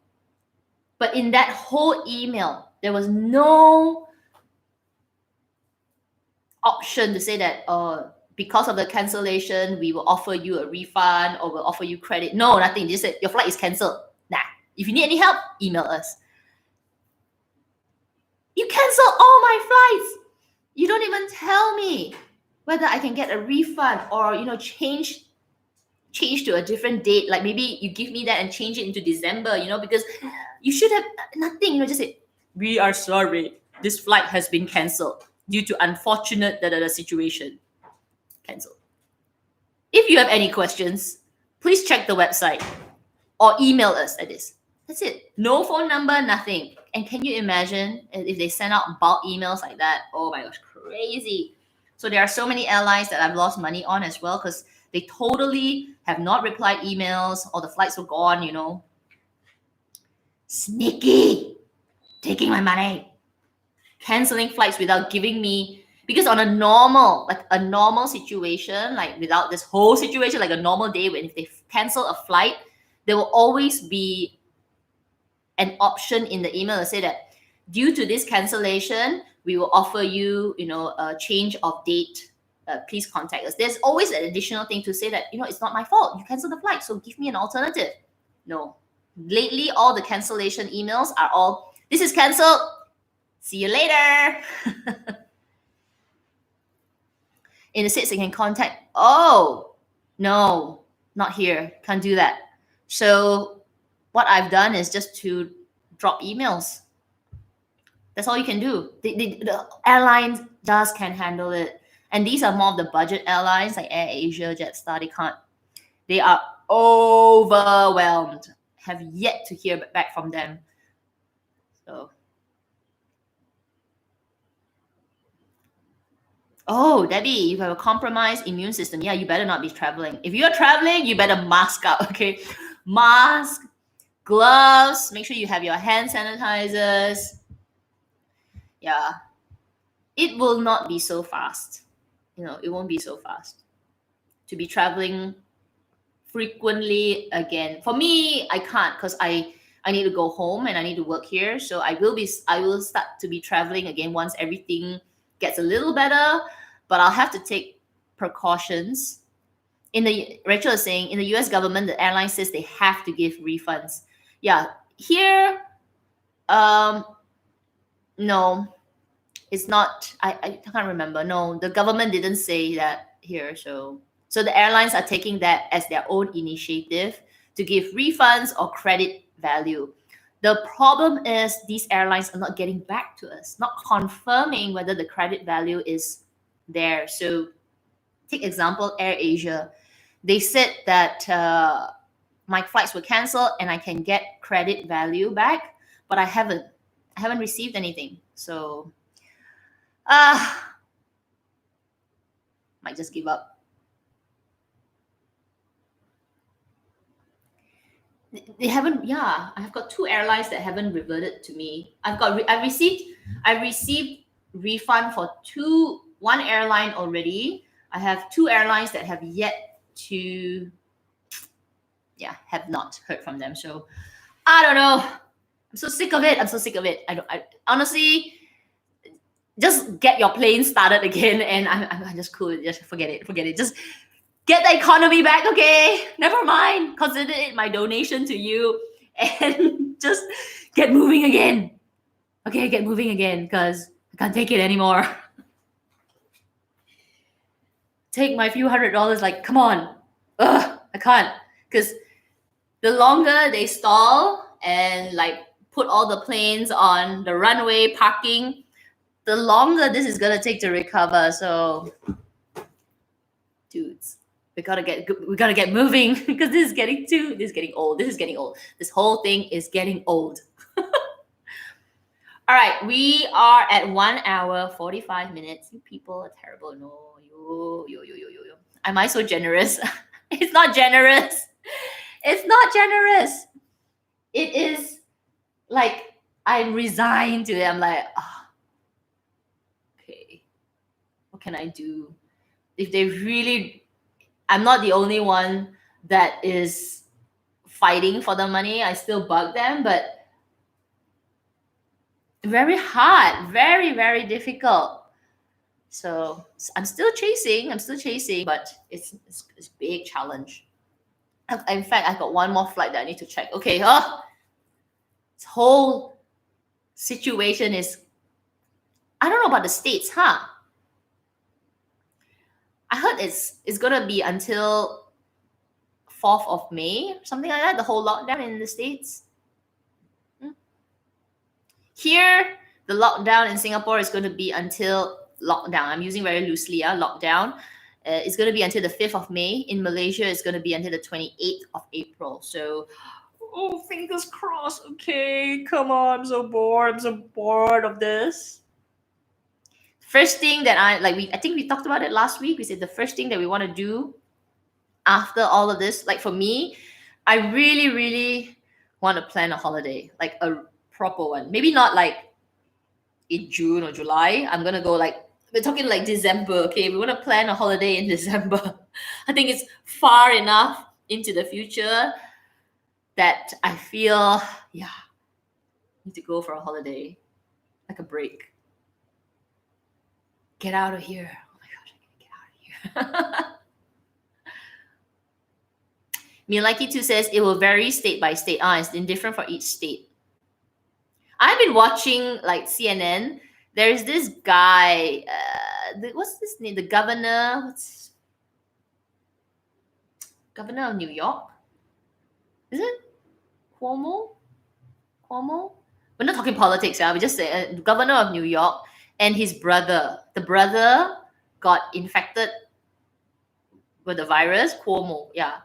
[SPEAKER 1] But in that whole email, there was no option to say that because of the cancellation, we will offer you a refund or we'll offer you credit. No, nothing. They just said your flight is cancelled. Nah. If you need any help, email us. You cancel all my flights. You don't even tell me whether I can get a refund or change to a different date. Like maybe you give me that and change it into December, because you should have nothing. Just say, we are sorry, this flight has been cancelled due to unfortunate situation. Cancel. If you have any questions, please check the website or email us at this. That's it. No phone number, nothing. And can you imagine if they send out bulk emails like that? Oh my gosh, crazy. So there are so many airlines that I've lost money on as well because they totally have not replied emails or the flights were gone, you know. Sneaky, taking my money, canceling flights without giving me, because on a normal situation, like without this whole situation, like a normal day, when if they cancel a flight, there will always be an option in the email that say that due to this cancellation, we will offer you, you know, a change of date. Please contact us. There's always an additional thing to say that, you know, it's not my fault. You canceled the flight, so give me an alternative. No. Lately, all the cancellation emails are all, this is canceled. See you later. In the States, they can contact, oh, no, not here. Can't do that. So what I've done is just to drop emails. That's all you can do. The airlines just can't handle it. And these are more of the budget airlines like Air Asia, Jetstar. They can't. They are overwhelmed. Have yet to hear back from them. So, oh, Debbie, you have a compromised immune system. Yeah, you better not be traveling. If you're traveling, you better mask up, okay? Mask, gloves, make sure you have your hand sanitizers. Yeah. It will not be so fast. You know, it won't be so fast to be traveling frequently again. For me, I can't because I need to go home and I need to work here. So I will start to be traveling again once everything gets a little better, but I'll have to take precautions. Rachel is saying in the US government, the airline says they have to give refunds. Yeah, here, no, it's not. I can't remember. No, the government didn't say that here. So the airlines are taking that as their own initiative to give refunds or credit value. The problem is these airlines are not getting back to us, not confirming whether the credit value is there. So take example, Air Asia. They said that my flights were canceled and I can get credit value back, but I haven't received anything. So might just give up. They haven't. Yeah, I've got 2 airlines that haven't reverted to me. I received refund for one airline already. I have 2 airlines that have yet to, have not heard from them. So I don't know. I'm so sick of it. I honestly, just get your plane started again, and I'm just cool. Just forget it. Just get the economy back, okay? Never mind. Consider it my donation to you, and just get moving again. Okay, get moving again because I can't take it anymore. Take my few $100s, like, come on. Ugh, I can't. Because the longer they stall and like put all the planes on the runway parking, the longer this is gonna take to recover. So, dudes, we gotta get moving because this is getting old. This whole thing is getting old. All right, we are at 1 hour 45 minutes. You people are terrible. No, yo. Am I so generous? It's not generous. It's not generous. It is like I'm resigned to it. I'm like, okay, what can I do? If they really, I'm not the only one that is fighting for the money. I still bug them, but very hard, very, very difficult. So I'm still chasing, but it's a big challenge. In fact, I've got one more flight that I need to check. Okay, this whole situation is, I don't know about the States, huh? I heard it's gonna be until 4th of May, something like that, the whole lockdown in the States. Here, the lockdown in Singapore is going to be until lockdown. I'm using very loosely, lockdown. It's going to be until the 5th of May. In Malaysia, it's going to be until the 28th of April. So, fingers crossed. Okay, come on. I'm so bored of this. first thing that I think we talked about it last week. We said the first thing that we want to do after all of this, like for me, I really, really want to plan a holiday, like a proper one. Maybe not like in June or July. I'm gonna go like, we're talking like December. Okay, we want to plan a holiday in December. I think it's far enough into the future that I feel, yeah, need to go for a holiday, like a break. Get out of here. Oh my gosh, I gotta get out of here. Milaki2 says it will vary state by state. It's different for each state. I've been watching like CNN. There's this guy, what's his name? The governor, governor of New York? Is it Cuomo? We're not talking politics, yeah. We just say governor of New York and his brother. The brother got infected with the virus, Cuomo, yeah.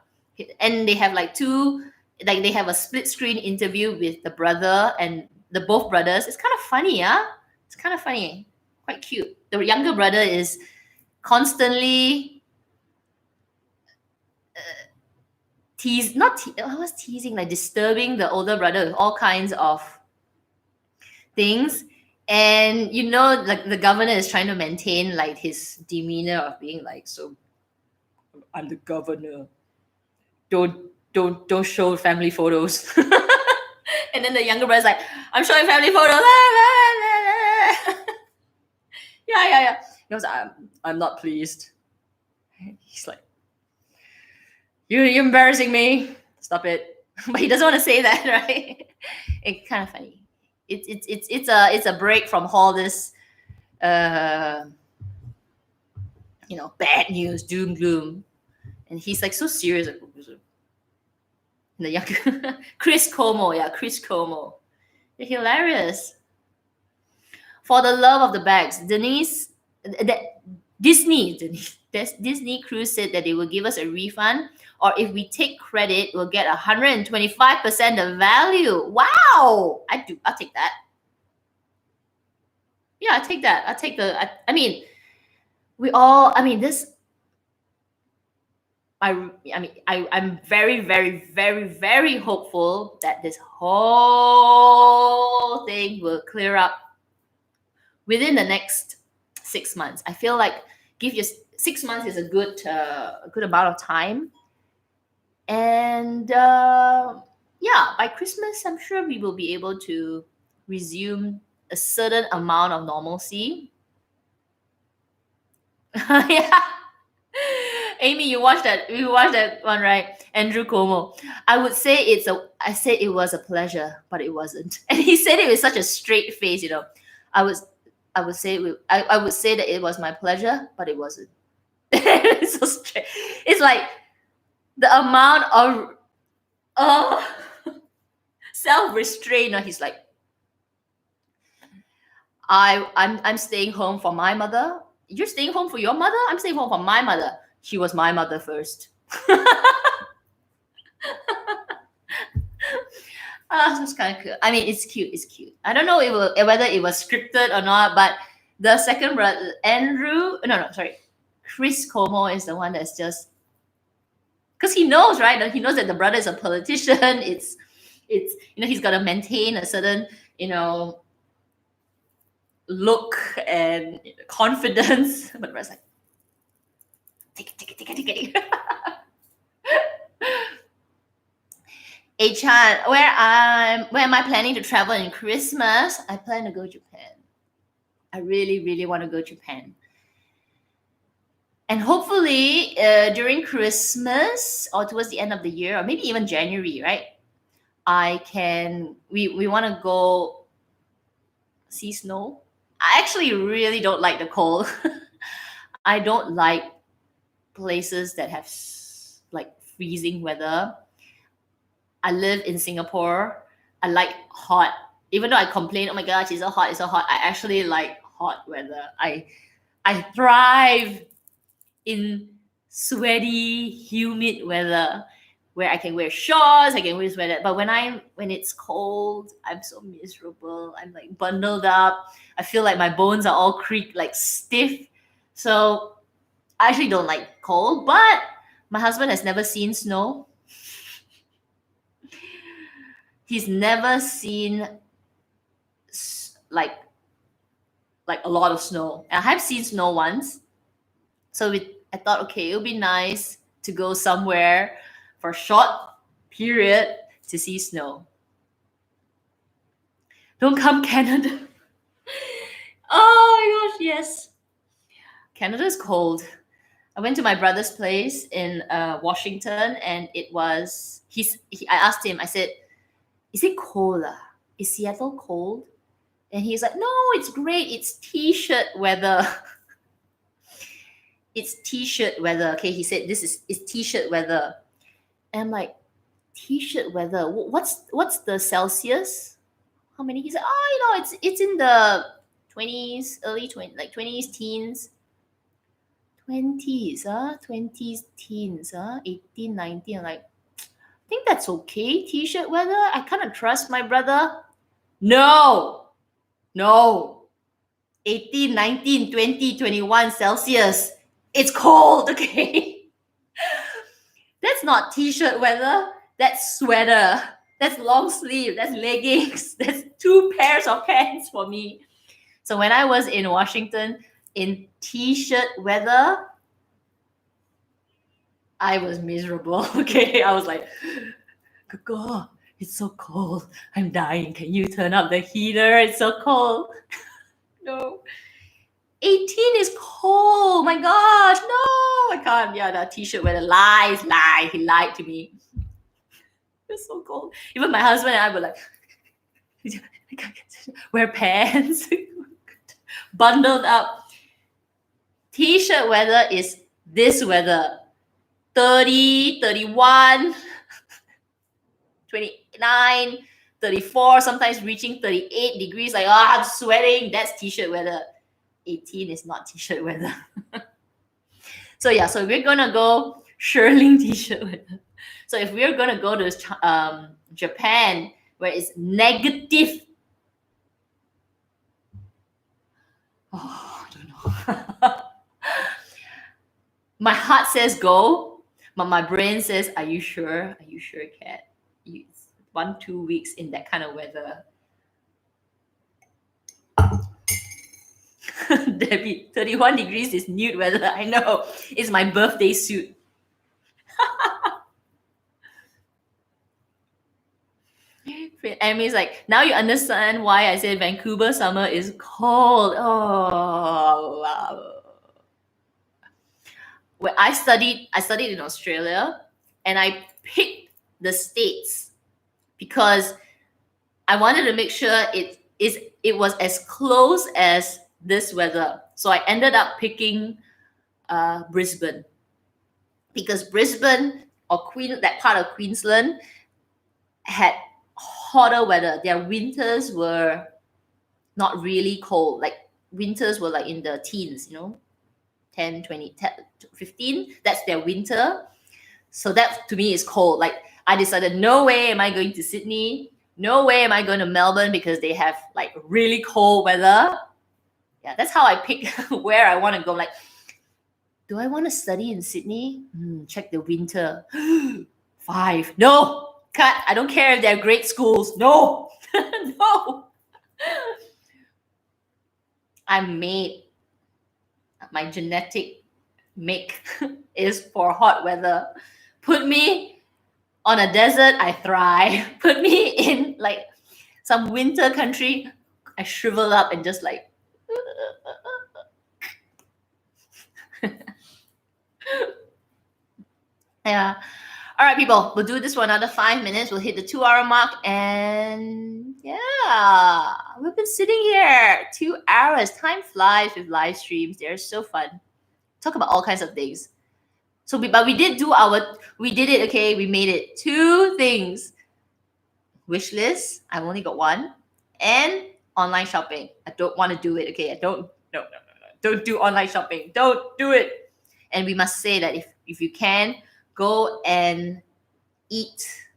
[SPEAKER 1] And they have like they have a split screen interview with the brother and the both brothers. It's kind of funny, yeah. It's kind of funny, quite cute. The younger brother is constantly teasing, like disturbing the older brother with all kinds of things. And like the governor is trying to maintain like his demeanor of being like, so I'm the governor. Don't show family photos. And then the younger brother's like, I'm showing family photos. Yeah. He goes, I'm not pleased. He's like, you're embarrassing me. Stop it. But he doesn't want to say that, right? It's kind of funny. It's a break from all this bad news, doom, gloom. And he's like so serious. The younger Chris Como. They're hilarious. For the love of the bags, Disney Cruise said that they will give us a refund, or if we take credit, we'll get 125% of value. Wow, I'll take that. Yeah, I take that. I'm very, very, very, very hopeful that this whole thing will clear up within the next 6 months. I feel like give you 6 months is a good amount of time. And by Christmas, I'm sure we will be able to resume a certain amount of normalcy. Yeah. Amy, you watched that one, right? Andrew Cuomo. I said it was a pleasure, but it wasn't. And he said it with such a straight face, I would say that it was my pleasure, but it wasn't. It's so straight. It's like the amount of self-restraint. He's like, I'm staying home for my mother. You're staying home for your mother? I'm staying home for my mother. She was my mother first. It's kind of cool. I mean, it's cute. I don't know whether it was scripted or not, but the second brother, Chris Como is the one that's just, because he knows, right? He knows that the brother is a politician. It's he's got to maintain a certain look and confidence. But the brother's like, take it. Chan, where am I planning to travel in Christmas? I plan to go to Japan. I really, really want to go to Japan. And hopefully during Christmas or towards the end of the year, or maybe even January, right? We want to go see snow. I actually really don't like the cold. I don't like places that have like freezing weather. I live in Singapore. I like hot. Even though I complain, oh my gosh, it's so hot. I actually like hot weather. I thrive in sweaty, humid weather. where I can wear shorts, I can wear sweater. But when it's cold, I'm so miserable. I'm like bundled up. I feel like my bones are all creaked, like stiff. So I actually don't like cold, but my husband has never seen snow. He's never seen like a lot of snow. And I have seen snow once. So I thought, okay, it'll be nice to go somewhere for a short period to see snow. Don't come Canada. Oh my gosh, yes. Canada's cold. I went to my brother's place in Washington, and it was I asked him, I said, is it cold? Is Seattle cold? And he's like, no, it's great. It's t-shirt weather. It's t-shirt weather. Okay, he said it's t-shirt weather. And I'm like, t-shirt weather. What's the Celsius? How many? He said, oh, it's in the 20s, early 20s, like 20s, teens. 20s, teens, 18, 19. I'm like, I think that's okay. T-shirt weather. I kind of trust my brother. No. 18, 19, 20, 21 Celsius. It's cold, okay? That's not t-shirt weather. That's sweater. That's long sleeve. That's leggings. That's 2 pairs of pants for me. So when I was in Washington in t-shirt weather, I was miserable. Okay, I was like, God, it's so cold. I'm dying. Can you turn up the heater? It's so cold. No. 18 is cold. My gosh, no, I can't. Yeah, that t-shirt weather. Lie. He lied to me. It's so cold. Even my husband and I were like, wear pants, bundled up. T-shirt weather is this weather. 30, 31, 29, 34, sometimes reaching 38 degrees. Like, I'm sweating. That's t-shirt weather. 18 is not t-shirt weather. So yeah, so we're gonna go shirling t-shirt weather. So if we're gonna go to Japan, where it's negative, I don't know. My heart says go, but my brain says, are you sure? Are you sure, Kat? 1-2 weeks in that kind of weather. Debbie, 31 degrees is nude weather. I know. It's my birthday suit. Amy's like, now you understand why I said Vancouver summer is cold. Oh, wow. When I studied in Australia, and I picked the states because I wanted to make sure it was as close as this weather. So I ended up picking Brisbane, because Brisbane or that part of Queensland had hotter weather. Their winters were not really cold. Like winters were like in the teens, 10, 20, 10, 15. That's their winter. So that to me is cold. Like I decided, no way am I going to Sydney. No way am I going to Melbourne, because they have like really cold weather. Yeah, that's how I pick where I want to go. Like, do I want to study in Sydney? Check the winter. 5. No, cut. I don't care if they're great schools. No, no. I'm made. My genetic make is for hot weather. Put me on a desert, I thrive. Put me in like some winter country, I shrivel up and just like. Yeah. All right, people, we'll do this for another 5 minutes. We'll hit the 2-hour mark, and yeah, we've been sitting here 2 hours. Time flies with live streams. They're so fun. Talk about all kinds of things. So, but we did it. Okay, we made it. 2 things: wish list. I've only got 1, and online shopping. I don't want to do it. Okay, no. Don't do online shopping. Don't do it. And we must say that if you can, go and eat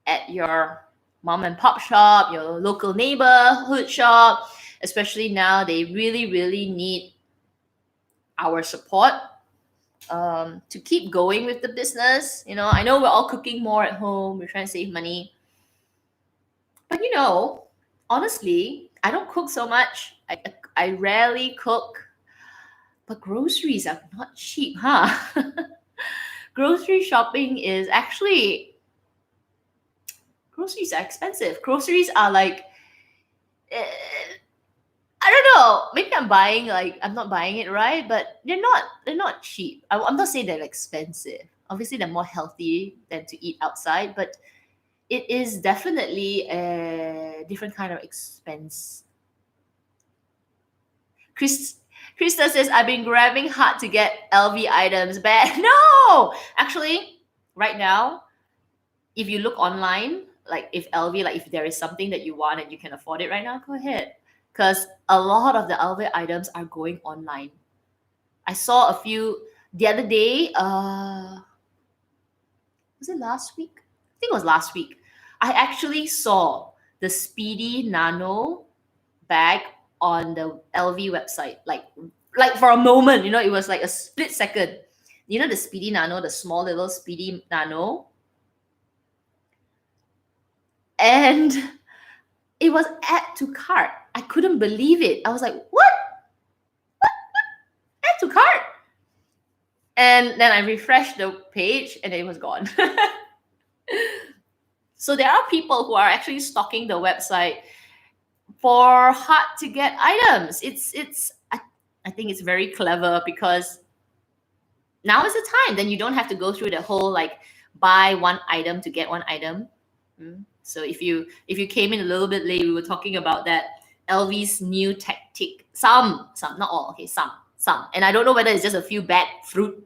[SPEAKER 1] at your mom and pop shop, your local neighborhood shop, especially now they really, really need our support to keep going with the business. You know, I know we're all cooking more at home, we're trying to save money. But you know, honestly, I don't cook so much. I rarely cook, but groceries are not cheap, huh? Grocery shopping is actually, groceries are expensive. Groceries are like, eh, I don't know. Maybe I'm not buying it right, but they're not cheap. I'm not saying they're expensive. Obviously, they're more healthy than to eat outside, but it is definitely a different kind of expense. Chris, Krista says, I've been grabbing hard to get LV items back. No! Actually, right now, if you look online, like if LV, like if there is something that you want and you can afford it right now, go ahead. Because a lot of the LV items are going online. I saw a few the other day. Was it last week? I think it was last week. I actually saw the Speedy Nano bag on the LV website. Like for a moment, you know, it was like a split second. You know the Speedy Nano, the small little Speedy Nano, and it was add to cart. I couldn't believe it. I was like, what? Add to cart? And then I refreshed the page and it was gone. So there are people who are actually stalking the website for hard to get items. I think it's very clever because now is the time. Then you don't have to go through the whole like buy one item to get one item. So if you came in a little bit late, we were talking about that LV's new tactic. Some, not all. Okay, some. And I don't know whether it's just a few bad fruit,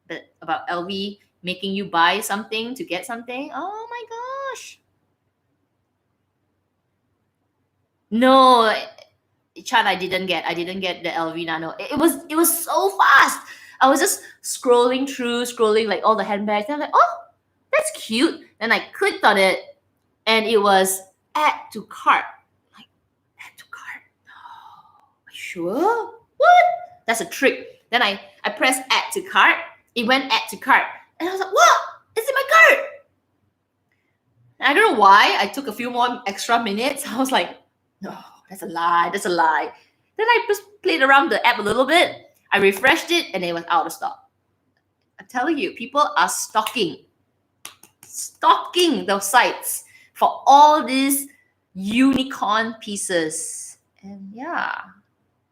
[SPEAKER 1] but about LV making you buy something to get something. Oh my gosh. No, Chan, I didn't get the LV Nano. It was so fast. I was just scrolling like all the handbags. And I'm like, oh, that's cute. Then I clicked on it, and it was add to cart. Like, add to cart. No, are you sure? What? That's a trick. Then I pressed add to cart. It went add to cart, and I was like, what? It's in my cart. And I don't know why. I took a few more extra minutes. I was like, no, that's a lie. That's a lie. Then I just played around the app a little bit. I refreshed it, and it was out of stock. I'm telling you, people are stalking those sites for all these unicorn pieces. And yeah,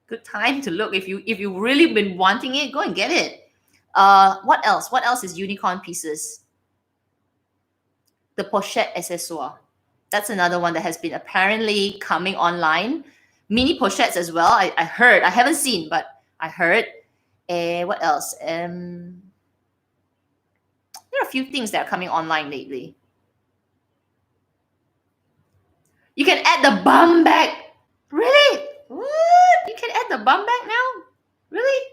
[SPEAKER 1] good time to look. If you really been wanting it, go and get it. What else? What else is unicorn pieces? The pochette accessoire. That's another one that has been apparently coming online. Mini pochettes as well. I heard. I haven't seen, but I heard. What else? There are a few things that are coming online lately. You can add the bum bag. Really? What? You can add the bum bag now? Really?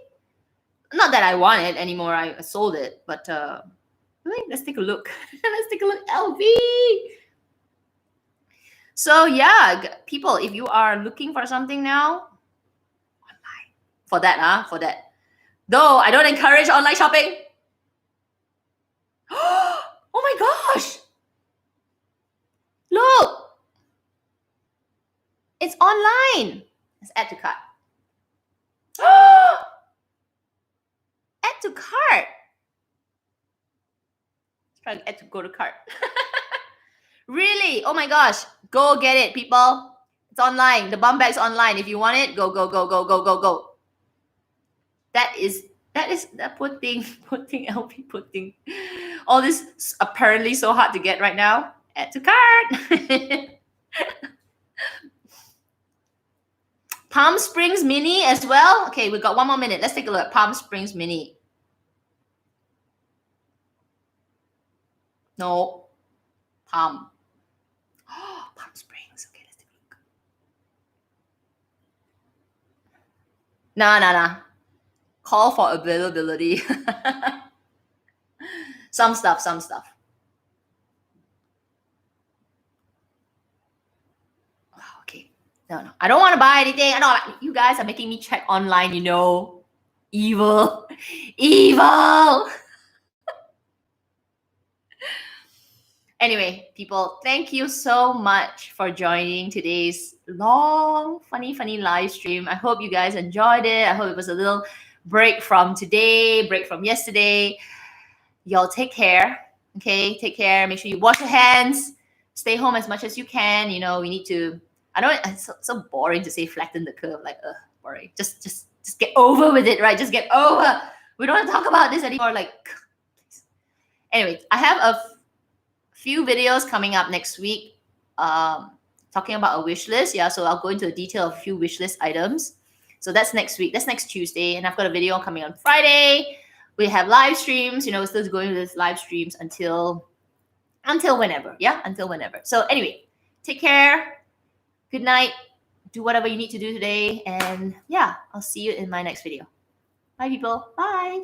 [SPEAKER 1] Not that I want it anymore. I sold it, but really, let's take a look. Let's take a look. LV. So yeah, people, if you are looking for something now, online. For that. Though I don't encourage online shopping. Oh my gosh! Look! It's online. Let's add to cart. Add to cart. Trying to add to go to cart. Really? Oh my gosh. Go get it, people. It's online. The bum bag's online. If you want it, go. That putting LP putting. All this apparently so hard to get right now. Add to cart. Palm Springs Mini as well. Okay, we got one more minute. Let's take a look at Palm Springs Mini. No. Palm Springs. Okay, let's take a look. Nah. Call for availability. Some stuff. No. I don't want to buy anything. I don't. You guys are making me check online. Evil, evil. Anyway, people, thank you so much for joining today's long, funny live stream. I hope you guys enjoyed it. I hope it was a little break from today, break from yesterday. Y'all take care. Okay, take care. Make sure you wash your hands. Stay home as much as you can. We need to. I know it's so boring to say flatten the curve. Like, boring. Just get over with it, right? Just get over. We don't want to talk about this anymore. Like, anyway, I have a few videos coming up next week, talking about a wish list. Yeah, so I'll go into the detail of a few wish list items. So that's next week. That's next Tuesday, and I've got a video coming on Friday. We have live streams. We're still going to this live streams until whenever. Yeah, until whenever. So anyway, take care. Good night. Do whatever you need to do today, and yeah, I'll see you in my next video. Bye, people. Bye.